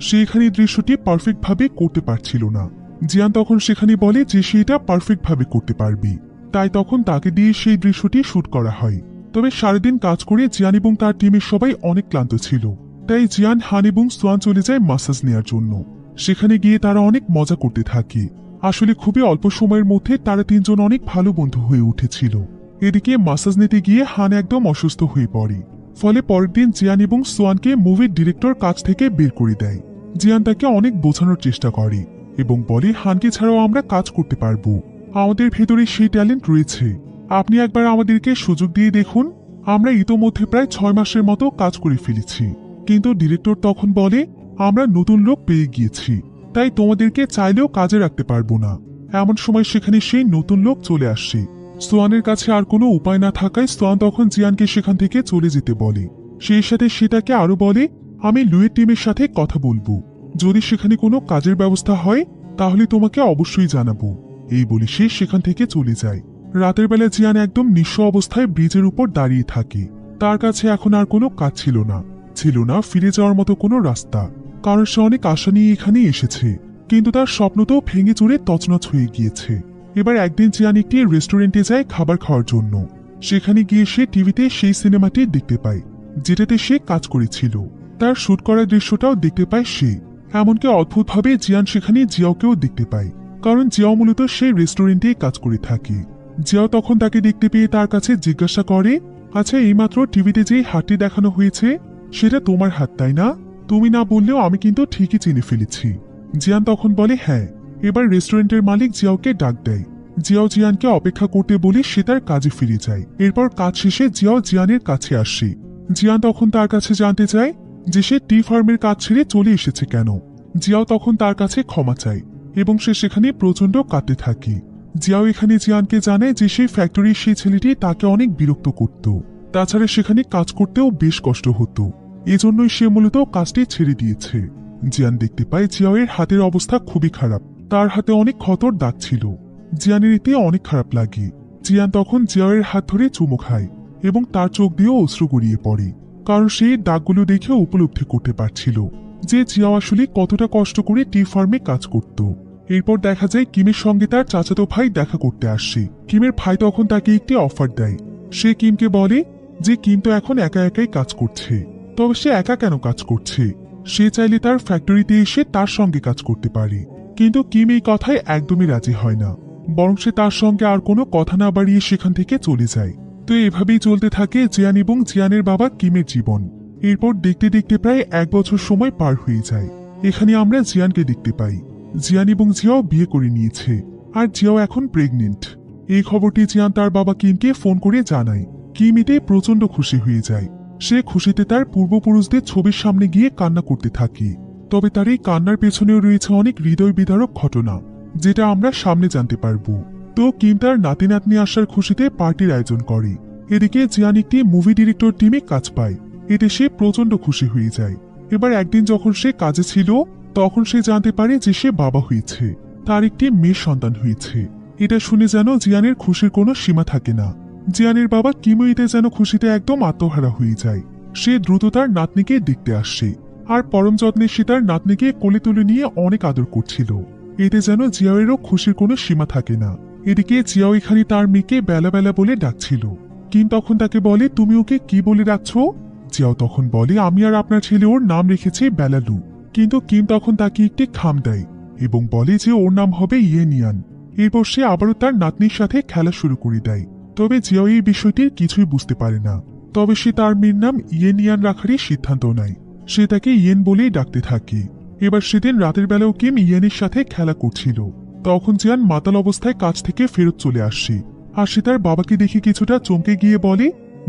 সে এখানে দৃশ্যটি পারফেক্ট ভাবে করতে পারছিল না। জিয়ান তখন সেখানে বলে যে সে এটা পারফেক্ট ভাবে করতে পারবে, তাই তখন তাকে দিয়ে সেই দৃশ্যটি শুট করা হয়। তবে সারাদিন কাজ করে জিয়ান এবং তার টিমের সবাই অনেক ক্লান্ত ছিল, তাই জিয়ান, হান এবং সোয়ান চলে যায় মাসাজ নেয়ার জন্য। সেখানে গিয়ে তারা অনেক মজা করতে থাকে। আসলে খুবই অল্প সময়ের মধ্যে তারা তিনজন অনেক ভালো বন্ধু হয়ে উঠেছিল। এদিকে মাসাজ নিতে গিয়ে হান একদম অসুস্থ হয়ে পড়ে। ফলে পরের দিন জিয়ান এবং সোয়ানকে মুভির ডিরেক্টর কাজ থেকে বের করে দেয়। জিয়ান তাকে অনেক বোঝানোর চেষ্টা করে এবং বলে হানকে ছাড়াও আমরা কাজ করতে পারবো, আমাদের ভেতরে সেই ট্যালেন্ট রয়েছে, আপনি একবার আমাদেরকে সুযোগ দিয়ে দেখুন। আমরা ইতোমধ্যে প্রায় 6 মাসের মতো কাজ করে ফেলেছি, কিন্তু ডিরেক্টর তখন বলে আমরা নতুন লোক পেয়ে গিয়েছি, তাই তোমাদেরকে চাইলেও কাজে রাখতে পারবো না। এমন সময় সেখানে সেই নতুন লোক চলে আসে। সোয়ানের কাছে আর কোনো উপায় না থাকায় সোয়ান তখন জিয়ানকে সেখান থেকে চলে যেতে বলে। সেই সাথে সে তাকে আরো বলে আমি লুয়ের টিমের সাথে কথা বলবো, যদি সেখানে কোনো কাজের ব্যবস্থা হয় তাহলে তোমাকে অবশ্যই জানাবো। এই বলে সে সেখান থেকে চলে যায়। রাতের বেলা জিয়ান একদম নিঃস্ব অবস্থায় ব্রিজের উপর দাঁড়িয়ে থাকে। তার কাছে এখন আর কোনো কাজ ছিল না ফিরে যাওয়ার মতো কোনো রাস্তা, কারণ সে অনেক আশা নিয়ে এখানে এসেছে, কিন্তু তার স্বপ্ন তো ভেঙে চুরে তছনছ হয়ে গিয়েছে। এবার একদিন জিয়ান একটি রেস্টুরেন্টে যায় খাবার খাওয়ার জন্য। সেখানে গিয়ে সে টিভিতে সেই সিনেমাটি দেখতে পায় যেটাতে সে কাজ করেছিল। তার শুট করা দৃশ্যটাও দেখতে পায় সে। এমনকি অদ্ভুতভাবে জিয়ান সেখানে জিয়াওকেও দেখতে পায়, কারণ জিয়াও মূলত সেই রেস্টুরেন্টেই কাজ করে থাকে। জিয়াও তখন তাকে দেখতে পেয়ে তার কাছে জিজ্ঞাসা করে আচ্ছা, এইমাত্র টিভিতে যে হাতটি দেখানো হয়েছে সেটা তোমার হাত তাই না? তুমি না বললেও আমি কিন্তু ঠিকই চিনে ফেলেছি। জিয়ান তখন বলে হ্যাঁ। এবার রেস্টুরেন্টের মালিক জিয়াওকে ডাক দেয়। জিয়াও জিয়ানকে অপেক্ষা করতে বলে সে তার কাজে ফিরে যায়। এরপর কাজ শেষে জিয়াও জিয়ানের কাছে আসে। জিয়ান তখন তার কাছে জানতে চায় যে সে টি ফার্মের কাজ ছেড়ে চলে এসেছে কেন। জিয়াও তখন তার কাছে ক্ষমা চায় এবং সে সেখানে প্রচন্ড কাঁদতে থাকে। জিয়াও এখানে জিয়ানকে জানায় যে সেই ফ্যাক্টরির সেই ছেলেটি তাকে অনেক বিরক্ত করত, তাছাড়া সেখানে কাজ করতেও বেশ কষ্ট হতো, এজন্যই সে মূলত কাজটি ছেড়ে দিয়েছে। জিয়ান দেখতে পায় জিয়াওয়ের হাতের অবস্থা খুবই খারাপ, তার হাতে অনেক ক্ষতর দাগ ছিল। জিয়ানের এতে অনেক খারাপ লাগে। জিয়ান তখন জিয়াওয়ের হাত ধরে চুমু খায় এবং তার চোখ দিয়েও অশ্রু গড়িয়ে পড়ে, কারণ সেই দাগগুলো দেখে উপলব্ধি করতে পারছিল যে জিয়াও আসলে কতটা কষ্ট করে টি ফার্মে কাজ করত। এরপর দেখা যায় কিমের সঙ্গে তার চাচাতো ভাই দেখা করতে আসে। কিমের ভাই তখন তাকে একটি অফার দেয়। সে কিমকে বলে যে কিম তো এখন একা একাই কাজ করছে, তবে সে একা কেন কাজ করছে, সে চাইলে তার ফ্যাক্টরিতে এসে তার সঙ্গে কাজ করতে পারে। কিন্তু কিম এই কথায় একদমই রাজি হয় না, বরং সে তার সঙ্গে আর কোনো কথা না বাড়িয়ে সেখান থেকে চলে যায়। তো এভাবেই চলতে থাকে জিয়ান এবং জিয়ানের বাবা কিমের জীবন। এরপর দেখতে দেখতে প্রায় 1 বছর সময় পার হয়ে যায়। এখানে আমরা জিয়ানকে দেখতে পাই। জিয়ান এবং জিয়াও বিয়ে করে নিয়েছে, আর জিয়াও এখন প্রেগনেন্ট। এই খবরটি জিয়ান তার বাবা কিমকে ফোন করে জানায়। কিম এতে প্রচন্ড খুশি হয়ে যায়। সে খুশিতে তার পূর্বপুরুষদের ছবির সামনে গিয়ে কান্না করতে থাকে। তবে তার এই কান্নার পেছনেও রয়েছে অনেক হৃদয় বিদারক ঘটনা, যেটা আমরা সামনে জানতে পারবো। তো কিম তার নাতি নাতনি আসার খুশিতে পার্টির আয়োজন করে। এদিকে জিয়ান একটি মুভি ডিরেক্টর টিমে কাজ পায়। এতে সে প্রচন্ড খুশি হয়ে যায়। এবার একদিন যখন সে কাজে ছিল তখন সে জানতে পারে যে সে বাবা হয়েছে, তার একটি মেয়ে সন্তান হয়েছে। এটা শুনে যেন জিয়ানের খুশির কোনো সীমা থাকে না। জিয়ানের বাবা কিমো এতে যেন খুশিতে একদম আত্মহারা হয়ে যায়। সে দ্রুত তার নাতনিকে দেখতে আসে, আর পরম যত্নে সে তার নাতনিকে কোলে তুলে নিয়ে অনেক আদর করছিল। এতে যেন জিয়াওয়েরও খুশির কোনো সীমা থাকে না। এদিকে জিয়াও এখানে তার মেয়েকে বেলা বেলা বলে ডাকছিল। কিম তখন তাকে বলে তুমি ওকে কি বলে ডাকছো? জিয়াও তখন বলে আমি আর আপনার ছেলে ওর নাম রেখেছে বেলালু। কিন্তু কিম তখন তাকে একটি খাম দেয় এবং বলে যে ওর নাম হবে ইয়েনিয়ান। এরপর সে আবারও তার নাতনির সাথে খেলা শুরু করে দেয়। তবে জিয়াও এই বিষয়টির কিছুই বুঝতে পারে না। তবে সে তার মেয়ের নাম ইয়েনিয়ান রাখারই সিদ্ধান্ত নেয়। সে তাকে ইয়েন বলেই ডাকতে থাকে। এবার সেদিন রাতের বেলাও কিম ইয়েনের সাথে খেলা করছিল। তখন জিয়ান মাতাল অবস্থায় কাজ থেকে ফেরত চলে আসে, আর সে তার বাবাকে দেখে কিছুটা চমকে গিয়ে বলে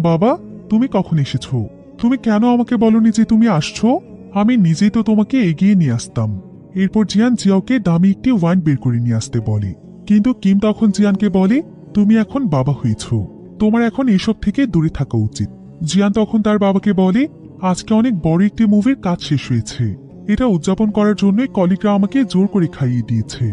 বাবা, তুমি কখন এসেছো? তুমি কেন আমাকে বলনি যে তুমি আসছো? আমি নিজেই তো তোমাকে এগিয়ে নিয়ে আসতাম। এরপর জিয়ান জিয়াওকে দামি একটি ওয়াইন বের করে নিয়ে আসতে বলে। কিন্তু কিম তখন জিয়ানকে বলে তুমি এখন বাবা হয়েছ, তোমার এখন এসব থেকে দূরে থাকা উচিত। জিয়ান তখন তার বাবাকে বলে আজকে অনেক বড় একটি মুভির কাজ শেষ হয়েছে, এটা উদযাপন করার জন্যই কলিগরা আমাকে জোর করে খাইয়ে দিয়েছে।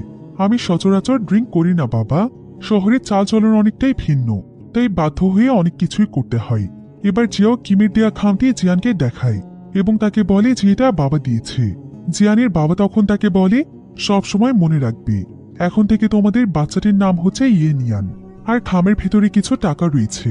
আমি সচরাচর ড্রিঙ্ক করি না বাবা, শহরের চালচলন অনেকটাই ভিন্ন, তাই বাধ্য হয়ে অনেক কিছুই করতে হয়। এবার জিয়াও কিমের দেয়া খামটি জিয়ানকে দেখায় এবং তাকে বলে যে এটা বাবা দিয়েছে। জিয়ানের বাবা তখন তাকে বলে সব সময় মনে রাখবে, এখন থেকে তোমাদের বাচ্চাটির নাম হচ্ছে ইয়েনিয়ান, আর খামের ভেতরে কিছু টাকা রয়েছে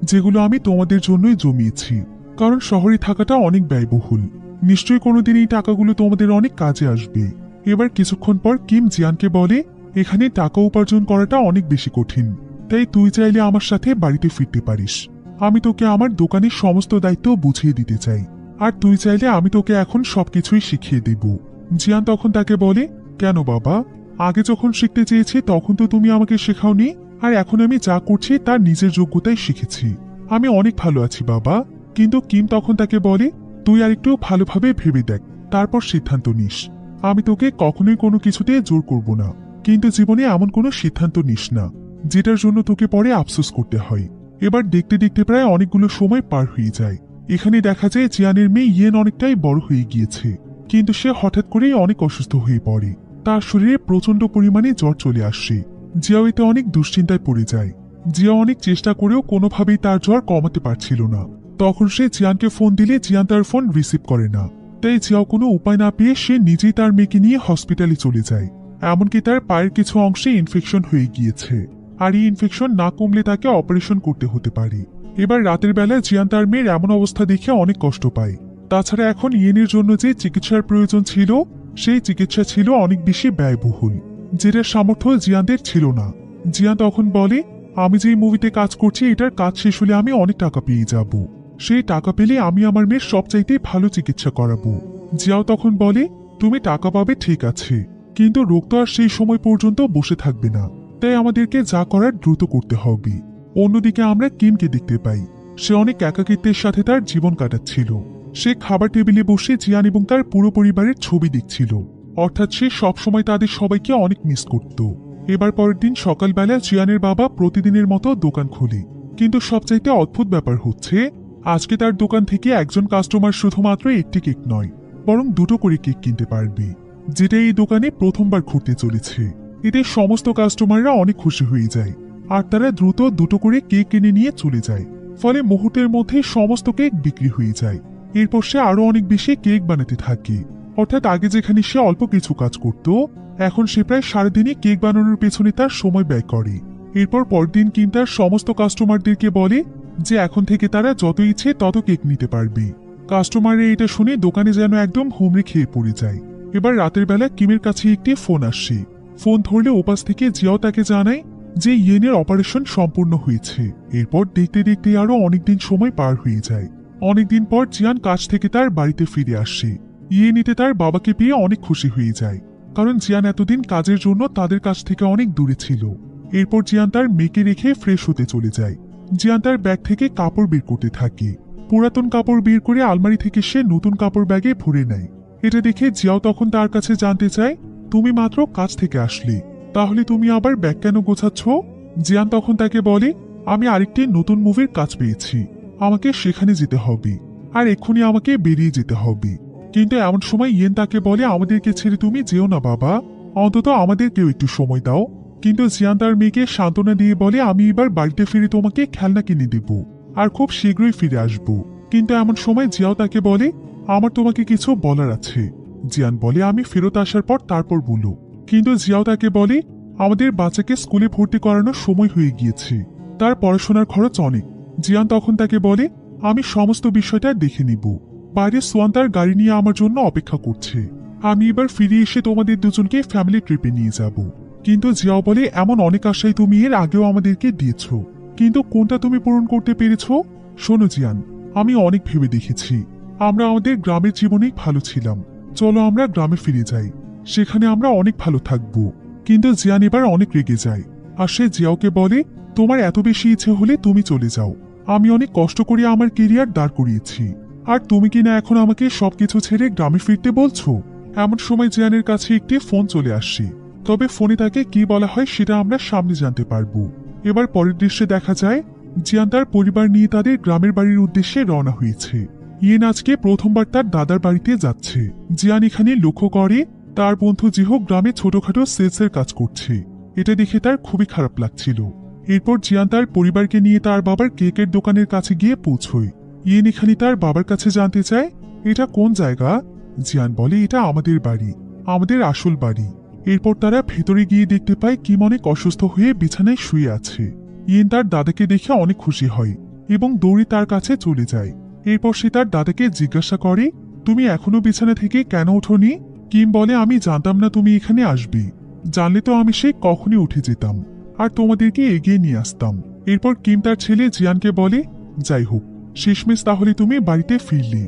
যেগুলো আমি তোমাদের জন্যই জমিয়েছি, কারণ শহরে থাকাটা অনেক ব্যয়বহুল। নিশ্চয়ই কোনোদিন এই টাকাগুলো তোমাদের অনেক কাজে আসবে। এবার কিছুক্ষণ পর কিম জিয়ানকে বলে এখানে টাকা উপার্জন করাটা অনেক বেশি কঠিন, তাই তুই চাইলে আমার সাথে বাড়িতে ফিরতে পারিস। আমি তোকে আমার দোকানের সমস্ত দায়িত্ব বুঝিয়ে দিতে চাই, আর তুই চাইলে আমি তোকে এখন সবকিছুই শিখিয়ে দেব। জিয়ান তখন তাকে বলে, কেন বাবা, আগে যখন শিখতে চেয়েছি তখন তো তুমি আমাকে শেখাওনি, আর এখন আমি যা করছি তার নিজের যোগ্যতায় শিখেছি। আমি অনেক ভালো আছি বাবা। কিন্তু কিম তখন তাকে বলে, তুই আর একটু ভালোভাবে ভেবে দেখ, তারপর সিদ্ধান্ত নিস। আমি তোকে কখনোই কোনো কিছুতে জোর করব না, কিন্তু জীবনে এমন কোনো সিদ্ধান্ত নিস না যেটার জন্য তোকে পরে আফসোস করতে হয়। এবার দেখতে দেখতে প্রায় অনেকগুলো সময় পার হয়ে যায়। এখানে দেখা যায় জিয়ানের মেয়ে ইয়েন অনেকটাই বড় হয়ে গিয়েছে, কিন্তু সে হঠাৎ করেই অনেক অসুস্থ হয়ে পড়ে। তার শরীরে প্রচন্ড পরিমাণে জ্বর চলে আসে। জিয়াও এতে অনেক দুশ্চিন্তায় পড়ে যায়। জিয়া অনেক চেষ্টা করেও কোনোভাবেই তার জ্বর কমাতে পারছিল না। তখন সে জিয়ানকে ফোন দিলে জিয়ান তার ফোন রিসিভ করে না। তাই জিয়াও কোনো উপায় না পেয়ে সে নিজেই তার মেয়েকে নিয়ে হসপিটালে চলে যায়। এমনকি তার পায়ের কিছু অংশে ইনফেকশন হয়ে গিয়েছে, আর এই ইনফেকশন না কমলে তাকে অপারেশন করতে হতে পারে। এবার রাতের বেলায় জিয়ান তার মেয়ের এমন অবস্থা দেখে অনেক কষ্ট পায়। তাছাড়া এখন ইয়েনের জন্য যে চিকিৎসার প্রয়োজন ছিল, সেই চিকিৎসা ছিল অনেক বেশি ব্যয়বহুল, যেটার সামর্থ্য জিয়ানদের ছিল না। জিয়ান তখন বলে, আমি যে মুভিতে কাজ করছি এটার কাজ শেষ হলে আমি অনেক টাকা পেয়ে যাব। সেই টাকা পেলে আমি আমার মেয়ের সবচাইতে ভালো চিকিৎসা করাবো। জিয়াও তখন বলে, তুমি টাকা পাবে ঠিক আছে, কিন্তু রোগ তো আর সেই সময় পর্যন্ত বসে থাকবে না, তাই আমাদেরকে যা করার দ্রুত করতে হবে। অন্যদিকে আমরা কিমকে দেখতে পাই। সে অনেক একাকিত্বের সাথে তার জীবন কাটাচ্ছিল। সে খাবার টেবিলে বসে জিয়ান এবং তার পুরো পরিবারের ছবি দেখছিল, অর্থাৎ সে সবসময় তাদের সবাইকে অনেক মিস করত। এবার পরের দিন সকালবেলা জিয়ানের বাবা প্রতিদিনের মতো দোকান খোলে, কিন্তু সবচাইতে অদ্ভুত ব্যাপার হচ্ছে আজকে তার দোকান থেকে একজন কাস্টমার শুধুমাত্র একটি কেক নয়, বরং দুটো করে কেক কিনতে পারবে, যেটা এই দোকানে প্রথমবার ঘুরতে চলেছে। এতে সমস্ত কাস্টমাররা অনেক খুশি হয়ে যায়, আর তারা দ্রুত দুটো করে কেক কিনে নিয়ে চলে যায়। ফলে মুহূর্তের মধ্যে সমস্ত কেক বিক্রি হয়ে যায়। এরপর সে আরো অনেক বেশি কেক বানাতে থাকে। অর্থাৎ আগে যেখানে সে অল্প কিছু কাজ করত, এখন সে প্রায় সারাদিনই কেক বানানোর পেছনে তার সময় ব্যয় করে। এরপর পরদিন কিম তার সমস্ত কাস্টমারদেরকে বলে যে এখন থেকে তারা যত ইচ্ছে তত কেক নিতে পারবে। কাস্টমাররা এটা শুনে দোকানে যেন একদম হুমড়ি খেয়ে পড়ে যায়। এবার রাতের বেলা কিমের কাছে একটি ফোন আসে। ফোন ধরলে ওপাশ থেকে জিয়াও তাকে জানায় যে ইয়েনের অপারেশন সম্পূর্ণ হয়েছে। এরপর দেখতে দেখতে আরো অনেকদিন সময় পার হয়ে যায়। অনেকদিন পর জিয়ান কাজ থেকে তার বাড়িতে ফিরে আসে। ইয়েনিতে তার বাবাকে পেয়ে অনেক খুশি হয়ে যায়, কারণ জিয়ান এতদিন কাজের জন্য তাদের কাছ থেকে অনেক দূরে ছিল। এরপর জিয়ান তার মেয়েকে রেখে ফ্রেশ হতে চলে যায়। জিয়ান তার ব্যাগ থেকে কাপড় বের করতে থাকে। পুরাতন কাপড় বের করে আলমারি থেকে সে নতুন কাপড় ব্যাগে ভরে নেয়। এটা দেখে জিয়াও তখন তার কাছে জানতে চায়, তুমি মাত্র কাজ থেকে আসলে, তাহলে তুমি আবার ব্যাগ কেন গোছাচ্ছ? জিয়ান তখন তাকে বলে, আমি আরেকটি নতুন মুভির কাজ পেয়েছি, আমাকে সেখানে যেতে হবে, আর এক্ষুনি আমাকে বেরিয়ে যেতে হবে। কিন্তু এমন সময় ইয়েন তাকে বলে, আমাদেরকে ছেড়ে তুমি যেও না বাবা, অন্তত আমাদেরকেও একটু সময় দাও। কিন্তু জিয়ান তার মেয়েকে সান্ত্বনা দিয়ে বলে, আমি এবার বাড়িতে ফিরে তোমাকে খেলনা কিনে দেব, আর খুব শীঘ্রই ফিরে আসব। কিন্তু এমন সময় জিয়াও তাকে বলে, আমার তোমাকে কিছু বলার আছে। জিয়ান বলে, আমি ফেরত আসার পর তারপর বলো। কিন্তু জিয়াও তাকে বলে, আমাদের বাচ্চাকে স্কুলে ভর্তি করানোর সময় হয়ে গিয়েছে, তার পড়াশোনার খরচ অনেক। জিয়ান তখন তাকে বলে, আমি সমস্ত বিষয়টা দেখে নিব। বাইরে সোয়ান তার গাড়ি নিয়ে আমার জন্য অপেক্ষা করছে। আমি এবার ফিরে এসে তোমাদের দুজনকে ফ্যামিলি ট্রিপে নিয়ে যাব। কিন্তু জিয়াও বলে, এমন অনেক আশাই তুমি এর আগেও আমাদেরকে দিয়েছ, কিন্তু কোনটা তুমি পূরণ করতে পেরেছ? শোনো জিয়ান, আমি অনেক ভেবে দেখেছি, আমরা আমাদের গ্রামের জীবনেই ভালো ছিলাম। চলো আমরা গ্রামে ফিরে যাই, সেখানে আমরা অনেক ভালো থাকবো। কিন্তু জিয়ান এবার অনেক রেগে যায়, আর সে জিয়াওকে বলে, তোমার এত বেশি ইচ্ছে হলে তুমি চলে যাও। আমি অনেক কষ্ট করে আমার কেরিয়ার দাঁড় করিয়েছি, আর তুমি কিনা এখন আমাকে সবকিছু ছেড়ে গ্রামে ফিরতে বলছো? এমন সময় জিয়ানের কাছে একটি ফোন চলে আসে, তবে ফোনে তাকে কি বলা হয় সেটা আমরা সামনে জানতে পারবো। এবার পরের দৃশ্যে দেখা যায় জিয়ান তার পরিবার নিয়ে তাদের গ্রামের বাড়ির উদ্দেশ্যে রওনা হয়েছে। ইয়েন আজকে প্রথমবার তার দাদার বাড়িতে যাচ্ছে। জিয়ান এখানে লক্ষ্য করে তার বন্ধু জিহো গ্রামে ছোটখাটো সেলসের কাজ করছে। এটা দেখে তার খুবই খারাপ লাগছিল। এরপর জিয়ান তার পরিবারকে নিয়ে তার বাবার কেকের দোকানের কাছে গিয়ে পৌঁছয়। ইয়েন এখানে তার বাবার কাছে জানতে চায়, এটা কোন জায়গা? জিয়ান বলে, এটা আমাদের বাড়ি, আমাদের আসল বাড়ি। এরপর তারা ভেতরে গিয়ে দেখতে পায় কিম অনেক অসুস্থ হয়ে বিছানায় শুয়ে আছে। ইয়েন তার দাদাকে দেখে অনেক খুশি হয় এবং দৌড়ে তার কাছে চলে যায়। এরপর সে তার দাদাকে জিজ্ঞাসা করে, তুমি এখনো বিছানা থেকে কেন ওঠোনি? কিম বলে, আমি জানতাম না তুমি এখানে আসবে, জানলে তো আমি সে কখনই উঠে যেতাম আর তোমাদেরকে এগিয়ে নিয়ে আসতাম। এরপর কিম তার ছেলে জিয়ানকে বলে, যাই হোক, শেষমেশ তাহলে তুমি বাড়িতে ফিরলে।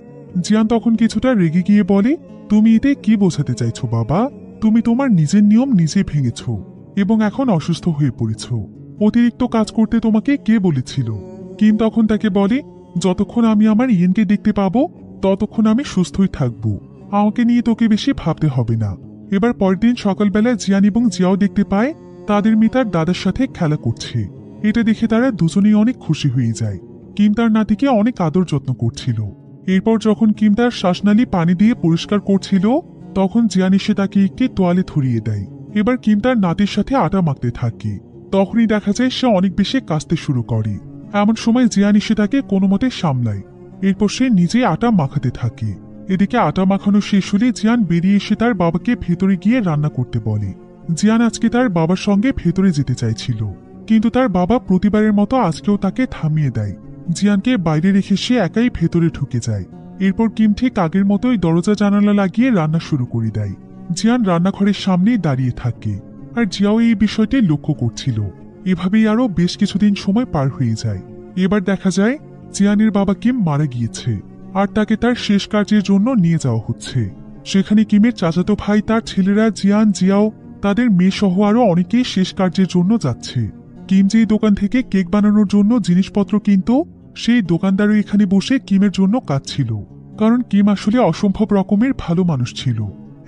জিয়ান তখন কিছুটা রেগে গিয়ে বলে, তুমি এতে কি বোঝাতে চাইছো বাবা? তুমি তোমার নিজের নিয়ম নিজে ভেঙেছ এবং এখন অসুস্থ হয়ে পড়েছ। অতিরিক্ত কাজ করতে তোমাকে কে বলেছিল? কিম তখন তাকে বলে, যতক্ষণ আমি আমার ইয়েনকে দেখতে পাবো ততক্ষণ আমি সুস্থই থাকবো। আমাকে নিয়ে তোকে বেশি ভাবতে হবে না। এবার পরের দিন সকালবেলা জিয়ান এবং জিয়াও দেখতে পায় তাদের মেয়ে তার দাদার সাথে খেলা করছে। এটা দেখে তারা দুজনেই অনেক খুশি হয়ে যায়। কিম তার নাতিকে অনেক আদর যত্ন করছিল। এরপর যখন কিম তার শ্বাসনালী পানি দিয়ে পরিষ্কার করছিল তখন জিয়ান এসে তাকে একটি তোয়ালে ধরিয়ে দেয়। এবার কিম তার নাতির সাথে আটা মাখতে থাকে। তখনই দেখা যায় সে অনেক বেশি কাশতে শুরু করে। এমন সময় জিয়ান এসে তাকে কোনো মতে সামলায়। এরপর সে নিজেই আটা মাখাতে থাকে। এদিকে আটা মাখানো শেষ হলে জিয়ান বেরিয়ে এসে তার বাবাকে ভেতরে গিয়ে রান্না করতে বলে। জিয়ান আজকে তার বাবার সঙ্গে ভেতরে যেতে চাইছিল, কিন্তু তার বাবা প্রতিবারের মতো আজকেও তাকে থামিয়ে দেয়। জিয়ানকে বাইরে রেখে সে একাই ভেতরে ঢুকে যায়। এরপর কিম ঠিক আগের মতোই দরজা জানালা লাগিয়ে রান্না শুরু করে দেয়। জিয়ান রান্নাঘরের সামনেই দাঁড়িয়ে থাকে, আর জিয়াও এই বিষয়টি লক্ষ্য করছিল। এভাবেই আরো বেশ কিছুদিন সময় পার হয়ে যায়। এবার দেখা যায় জিয়ানের বাবা কিম মারা গিয়েছে, আর তাকে তার শেষ কার্যের জন্য নিয়ে যাওয়া হচ্ছে। সেখানে কিমের চাচাতো ভাই, তার ছেলেরা জিয়ান, জিয়াও, তাদের মেয়ে সহ আরো অনেকেই শেষ কার্যের জন্য যাচ্ছে। কিম যেই দোকান থেকে কেক বানানোর জন্য জিনিসপত্র কিনত, সেই দোকানদারও এখানে বসে কিমের জন্য কাঁদছিল, কারণ কিম আসলে অসম্ভব রকমের ভালো মানুষ ছিল।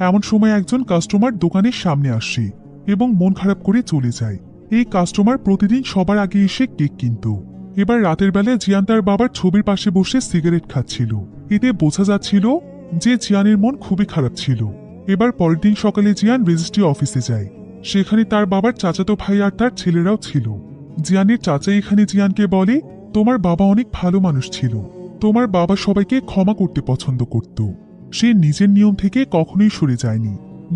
এমন সময় একজন কাস্টমার দোকানের সামনে আসে এবং মন খারাপ করে চলে যায়। এই কাস্টমার প্রতিদিন সবার আগে এসে কেক কিনত। এবার রাতের বেলায় জিয়ান তার বাবার ছবির পাশে বসে সিগারেট খাচ্ছিল। এতে বোঝা যাচ্ছিল যে জিয়ানের মন খুবই খারাপ ছিল। এবার পরের দিন সকালে জিয়ান রেজিস্ট্রি অফিসে যায়। সেখানে তার বাবার চাচাতো ভাই আর তার ছেলেরাও ছিল। জিয়ানের চাচা এখানে জিয়ানকে বলে, তোমার বাবা অনেক ভালো মানুষ ছিল। তোমার বাবা সবাইকে ক্ষমা করতে পছন্দ করত। সে নিজের নিয়ম থেকে কখনোই সরে যায়নি।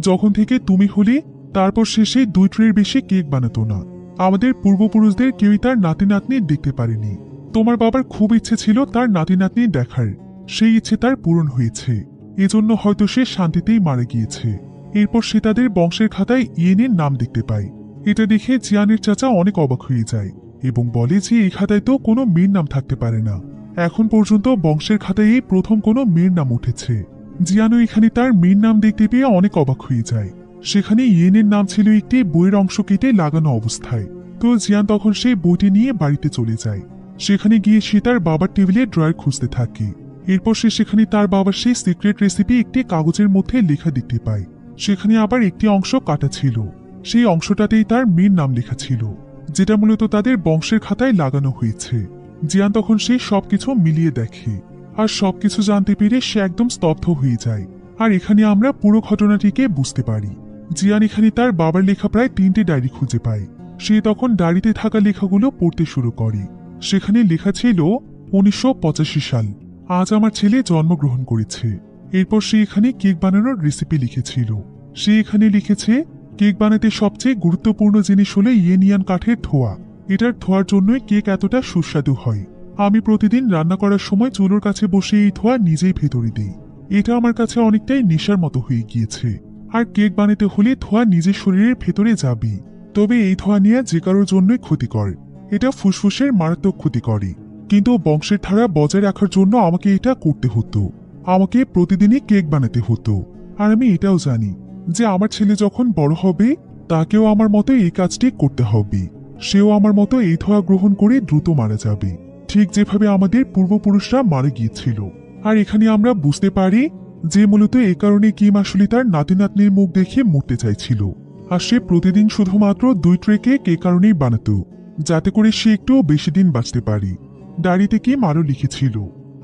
যখন থেকে তুমি হলে তারপর সে সেই 2 ট্রের বেশি কেক বানাতো না। আমাদের পূর্বপুরুষদের কেউই তার নাতি নাতনি দেখতে পারেনি। তোমার বাবার খুব ইচ্ছে ছিল তার নাতি নাতনি দেখার। সেই ইচ্ছে তার পূরণ হয়েছে। এজন্য হয়তো সে শান্তিতেই মারা গিয়েছে। এরপর সে তাদের বংশের খাতায় ইয়েনের নাম দেখতে পায়। এটা দেখে জিয়ানের চাচা অনেক অবাক হয়ে যায় এবং বলে যে এই খাতায় তো কোনো মেয়ের নাম থাকতে পারে না। এখন পর্যন্ত বংশের খাতায় এই প্রথম কোনো মেয়ের নাম উঠেছে। জিয়ানও এখানে তার মেয়ের নাম দেখতে পেয়ে অনেক অবাক হয়ে যায়। সেখানে ইয়েনের নাম ছিল একটি বইয়ের অংশ কেটে লাগানো অবস্থায়। তো জিয়ান তখন সেই বইটি নিয়ে বাড়িতে চলে যায়। সেখানে গিয়ে সে তার বাবার টেবিলে ড্রয়ার খুঁজতে থাকে। এরপর সে সেখানে তার বাবার সেই সিক্রেট রেসিপি একটি কাগজের মধ্যে লেখা দেখতে পায়। সেখানে আবার একটি অংশ কাটা ছিল। সেই অংশটাতেই তার মেয়ের নাম লেখা ছিল, যেটা মূলত তাদের বংশের খাতায় লাগানো হয়েছে। জিয়ান তখন সেই সবকিছু মিলিয়ে দেখে, আর সবকিছু জানতে পেরে সে একদম স্তব্ধ হয়ে যায়। আর এখানে আমরা পুরো ঘটনাটিকে বুঝতে পারি। জিয়ান এখানে তার বাবার লেখা প্রায় 3টে ডায়েরি খুঁজে পায়। সে তখন ডায়েরিতে থাকা লেখাগুলো পড়তে শুরু করে। সেখানে লেখা ছিল 1985 সাল, আজ আমার ছেলে জন্মগ্রহণ করেছে। এরপর সে এখানে কেক বানানোর রেসিপি লিখেছিল। সে এখানে লিখেছে, কেক বানাতে সবচেয়ে গুরুত্বপূর্ণ জিনিস হলো ইয়েনিয়ান কাঠের ধোঁয়া। এটার ধোঁয়ার জন্যই কেক এতটা সুস্বাদু হয়। আমি প্রতিদিন রান্না করার সময় চুলোর কাছে বসে এই ধোঁয়া নিজেই ভেতরে দিই। এটা আমার কাছে অনেকটাই নেশার মতো হয়ে গিয়েছে। আর কেক বানাতে হলে ধোঁয়া নিজের শরীরের ভেতরে যাবে। তবে এই ধোঁয়া নেওয়া যে কারোর জন্যই ক্ষতিকর। এটা ফুসফুসের মারাত্মক ক্ষতি করে। কিন্তু বংশের ধারা বজায় রাখার জন্য আমাকে এটা করতে হতো। আমাকে প্রতিদিনই কেক বানাতে হতো। আর আমি এটাও জানি যে আমার ছেলে যখন বড় হবে তাকেও আমার মতো এই কাজটি করতে হবে। সেও আমার মতো এই ধোঁয়া গ্রহণ করে দ্রুত মারা যাবে, ঠিক যেভাবে আমাদের পূর্বপুরুষরা মারা গিয়েছিল। আর এখানে আমরা বুঝতে পারি যে মূলত এ কারণে কিম আসলে তার নাতি নাতনির মুখ দেখে মরতে চাইছিল। আর সে প্রতিদিন শুধুমাত্র 2 ট্রে কেক এ কারণেই বানাতো, যাতে করে সে একটু বেশি দিন বাঁচতে পারে। ডায়েরিতে কিম আরও লিখেছিল,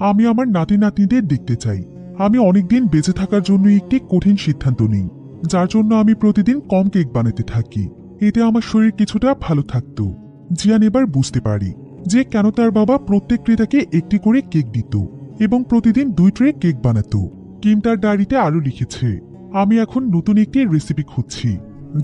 আমি আমার নাতি নাতনিদের দেখতে চাই। আমি অনেকদিন বেঁচে থাকার জন্য একটি কঠিন সিদ্ধান্ত নিই, যার জন্য আমি প্রতিদিন কম কেক বানাতে থাকি। এতে আমার শরীর কিছুটা ভালো থাকতো। জিয়ান এবার বুঝতে পারি যে কেন তার বাবা প্রত্যেক ক্রেতাকে একটি করে কেক দিত এবং প্রতিদিন 2 ট্রে কেক বানাতো। কিম তার ডায়েরিতে আরও লিখেছে, আমি এখন নতুন একটি রেসিপি খুঁজছি,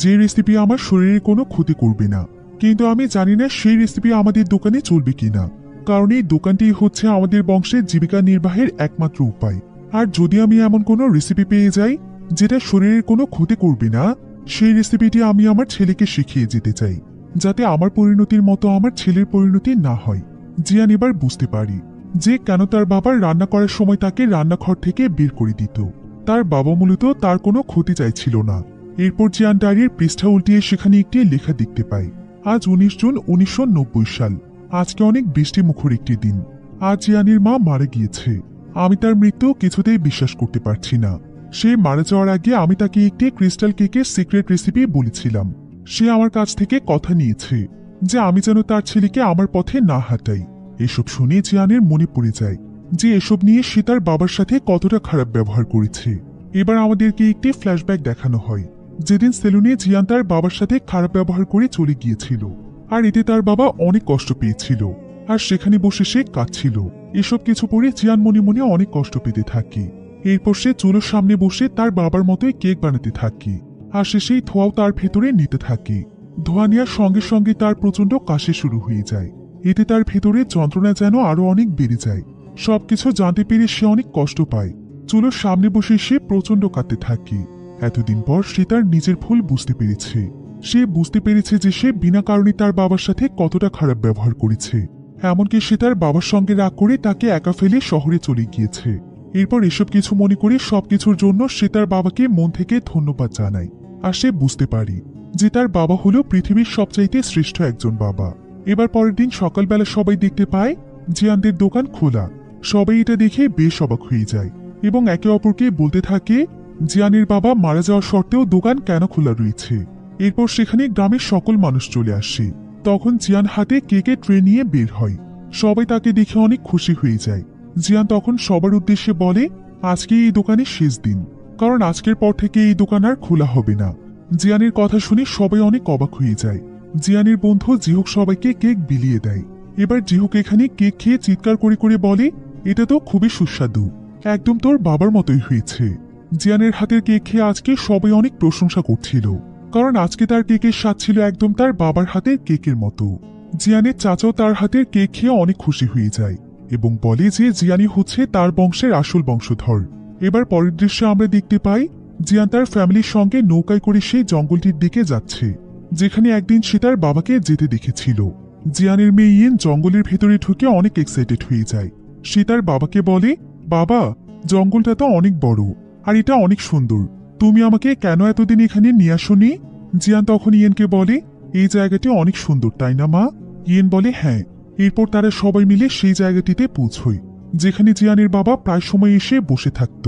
যে রেসিপি আমার শরীরের কোনো ক্ষতি করবে না। কিন্তু আমি জানি না সেই রেসিপি আমাদের দোকানে চলবে কিনা, কারণ এই দোকানটি হচ্ছে আমাদের বংশের জীবিকা নির্বাহের একমাত্র উপায়। আর যদি আমি এমন কোনো রেসিপি পেয়ে যাই যেটা শরীরের কোনো ক্ষতি করবে না, সেই রেসিপিটি আমি আমার ছেলেকে শিখিয়ে যেতে চাই, যাতে আমার পরিণতির মতো আমার ছেলের পরিণতি না হয়। জিয়ান এবার বুঝতে পারি যে কেন তার বাবার রান্না করার সময় তাকে রান্নাঘর থেকে বের করে দিত। তার বাবা মূলত তার কোনো ক্ষতি চাইছিল না। এরপর জিয়ান ডায়েরির পৃষ্ঠা উল্টিয়ে সেখানে একটি লেখা দেখতে পায়। আজ 19 জুন 1990 সাল। আজকে অনেক বৃষ্টিমুখর একটি দিন। আজ জিয়ানের মা মারা গিয়েছে। আমি তার মৃত্যু কিছুতেই বিশ্বাস করতে পারছি না। সে মারা যাওয়ার আগে আমি তাকে একটি ক্রিস্টাল কেকের সিক্রেট রেসিপি বলেছিলাম। সে আমার কাছ থেকে কথা নিয়েছে যে আমি যেন তার ছেলেকে আমার পথে না হাঁটাই। এসব শুনে জিয়ানের মনে পড়ে যায় যে এসব নিয়ে সে তার বাবার সাথে কতটা খারাপ ব্যবহার করেছে। এবার আমাদেরকে একটি ফ্ল্যাশব্যাক দেখানো হয়, যেদিন সেলুনে জিয়ান তার বাবার সাথে খারাপ ব্যবহার করে চলে গিয়েছিল। আর এতে তার বাবা অনেক কষ্ট পেয়েছিল, আর সেখানে বসে সে কাঁদছিল। এসব কিছু পরে জিয়ান মনে মনে অনেক কষ্ট পেতে থাকে। এরপর সে চুলোর সামনে বসে তার বাবার মতোই কেক বানাতে থাকে, আর সে সেই ধোঁয়াও তার ভেতরে নিতে থাকে। ধোঁয়া নেওয়ার সঙ্গে সঙ্গে তার প্রচন্ড কাশি শুরু হয়ে যায়। এতে তার ভেতরে যন্ত্রণা যেন আরো অনেক বেড়ে যায়। সবকিছু জানতে পেরে সে অনেক কষ্ট পায়। চুলোর সামনে বসে সে প্রচন্ড কাঁদতে থাকে। এতদিন পর সে তার নিজের ভুল বুঝতে পেরেছে। সে বুঝতে পেরেছে যে সে বিনা কারণে তার বাবার সাথে কতটা খারাপ ব্যবহার করেছে। এমনকি সে তার বাবার সঙ্গে রাগ করে তাকে একা ফেলে শহরে চলে গিয়েছে। এরপর এসব কিছু মনে করে সবকিছুর জন্য সে তার বাবাকে মন থেকে ধন্যবাদ জানায়। আর সে বুঝতে পারে যে তার বাবা হলো পৃথিবীর সবচাইতে শ্রেষ্ঠ একজন বাবা। এবার পরের দিন সকালবেলা সবাই দেখতে পায় জিয়ানদের দোকান খোলা। সবাই এটা দেখে বেশ অবাক হয়ে যায় এবং একে অপরকে বলতে থাকে জিয়ানের বাবা মারা যাওয়া সত্ত্বেও দোকান কেন খোলা রয়েছে। এরপর সেখানে গ্রামের সকল মানুষ চলে আসে। তখন জিয়ান হাতে কেকের ট্রে নিয়ে বের হয়। সবাই তাকে দেখে অনেক খুশি হয়ে যায়। জিয়ান তখন সবার উদ্দেশ্যে বলে আজকে এই দোকানের শেষ দিন, কারণ আজকের পর থেকে এই দোকান আর খোলা হবে না। জিয়ানের কথা শুনে সবাই অনেক অবাক হয়ে যায়। জিয়ানের বন্ধু জিহুক সবাইকে কেক বিলিয়ে দেয়। এবার জিহুক এখানে কেক খেয়ে চিৎকার করে করে বলে এটা তো খুবই সুস্বাদু, একদম তোর বাবার মতোই হয়েছে। জিয়ানের হাতের কেক খেয়ে আজকে সবাই অনেক প্রশংসা করছিল, কারণ আজকে তার কেকের স্বাদ ছিল একদম তার বাবার হাতের কেকের মতো। জিয়ানের চাচাও তার হাতের কেক খেয়ে অনেক খুশি হয়ে যায় এবং বলে যে জিয়ানি হচ্ছে তার বংশের আসল বংশধর। এবার পরের দৃশ্যে আমরা দেখতে পাই জিয়ান তার ফ্যামিলির সঙ্গে নৌকায় করে সেই জঙ্গলটির দিকে যাচ্ছে, যেখানে একদিন সে তার বাবাকে যেতে দেখেছিল। জিয়ানের মেয়ে ইয়েন জঙ্গলের ভেতরে ঢুকে অনেক এক্সাইটেড হয়ে যায়। সে তার বাবাকে বলে বাবা, জঙ্গলটা তো অনেক বড় আর এটা অনেক সুন্দর, তুমি আমাকে কেন এতদিন এখানে নিয়ে আসোনি? জিয়ান তখন ইয়েনকে বলে এই জায়গাটি অনেক সুন্দর, তাই না মা? ইয়েন বলে হ্যাঁ। এরপর তারা সবাই মিলে সেই জায়গাটিতে পৌঁছয়, যেখানে জিয়ানের বাবা প্রায় সময় এসে বসে থাকত।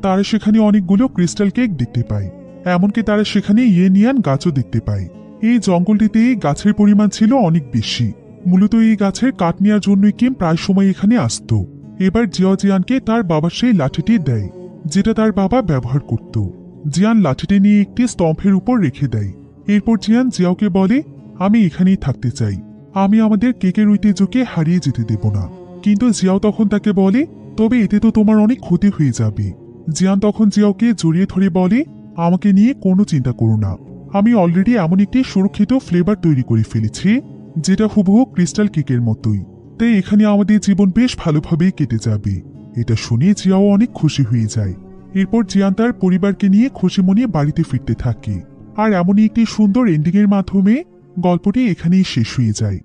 তারা সেখানে অনেকগুলো ক্রিস্টাল কেক দেখতে পায়। এমনকি তারা সেখানে ইয়েনিয়ান গাছও দেখতে পায়। এই জঙ্গলটিতে এই গাছের পরিমাণ ছিল অনেক বেশি। মূলত এই গাছের কাঠ নেওয়ার জন্যই কিম প্রায় সময় এখানে আসত। এবার জিয়াও জিয়ানকে তার বাবার সেই লাঠিটি দেয়, যেটা তার বাবা ব্যবহার করত। জিয়ান লাঠিটি নিয়ে একটি স্তম্ভের উপর রেখে দেয়। এরপর জিয়ান জিয়াওকে বলে আমি এখানেই থাকতে চাই, আমি আমাদের কেকের ঐতিহ্যকে হারিয়ে যেতে দেব না। কিন্তু জিয়াও তখন তাকে বলে তবে এতে তো তোমার অনেক ক্ষতি হয়ে যাবে। জিয়ান তখন জিয়াওকে জড়িয়ে ধরে বলে আমাকে নিয়ে কোনো চিন্তা করো না, আমি অলরেডি এমন একটি সুরক্ষিত ফ্লেভার তৈরি করে ফেলেছি যেটা হুবহু ক্রিস্টাল কেকের মতোই, তাই এখানে আমাদের জীবন বেশ ভালোভাবেই কেটে যাবে। এটা শুনে জিয়াও অনেক খুশি হয়ে যায়। এরপর জিয়ান তার পরিবারকে নিয়ে খুশি মনে বাড়িতে ফিরতে থাকে। আর এমনই একটি সুন্দর এন্ডিংয়ের মাধ্যমে গল্পটি এখানেই শেষ হয়ে যায়।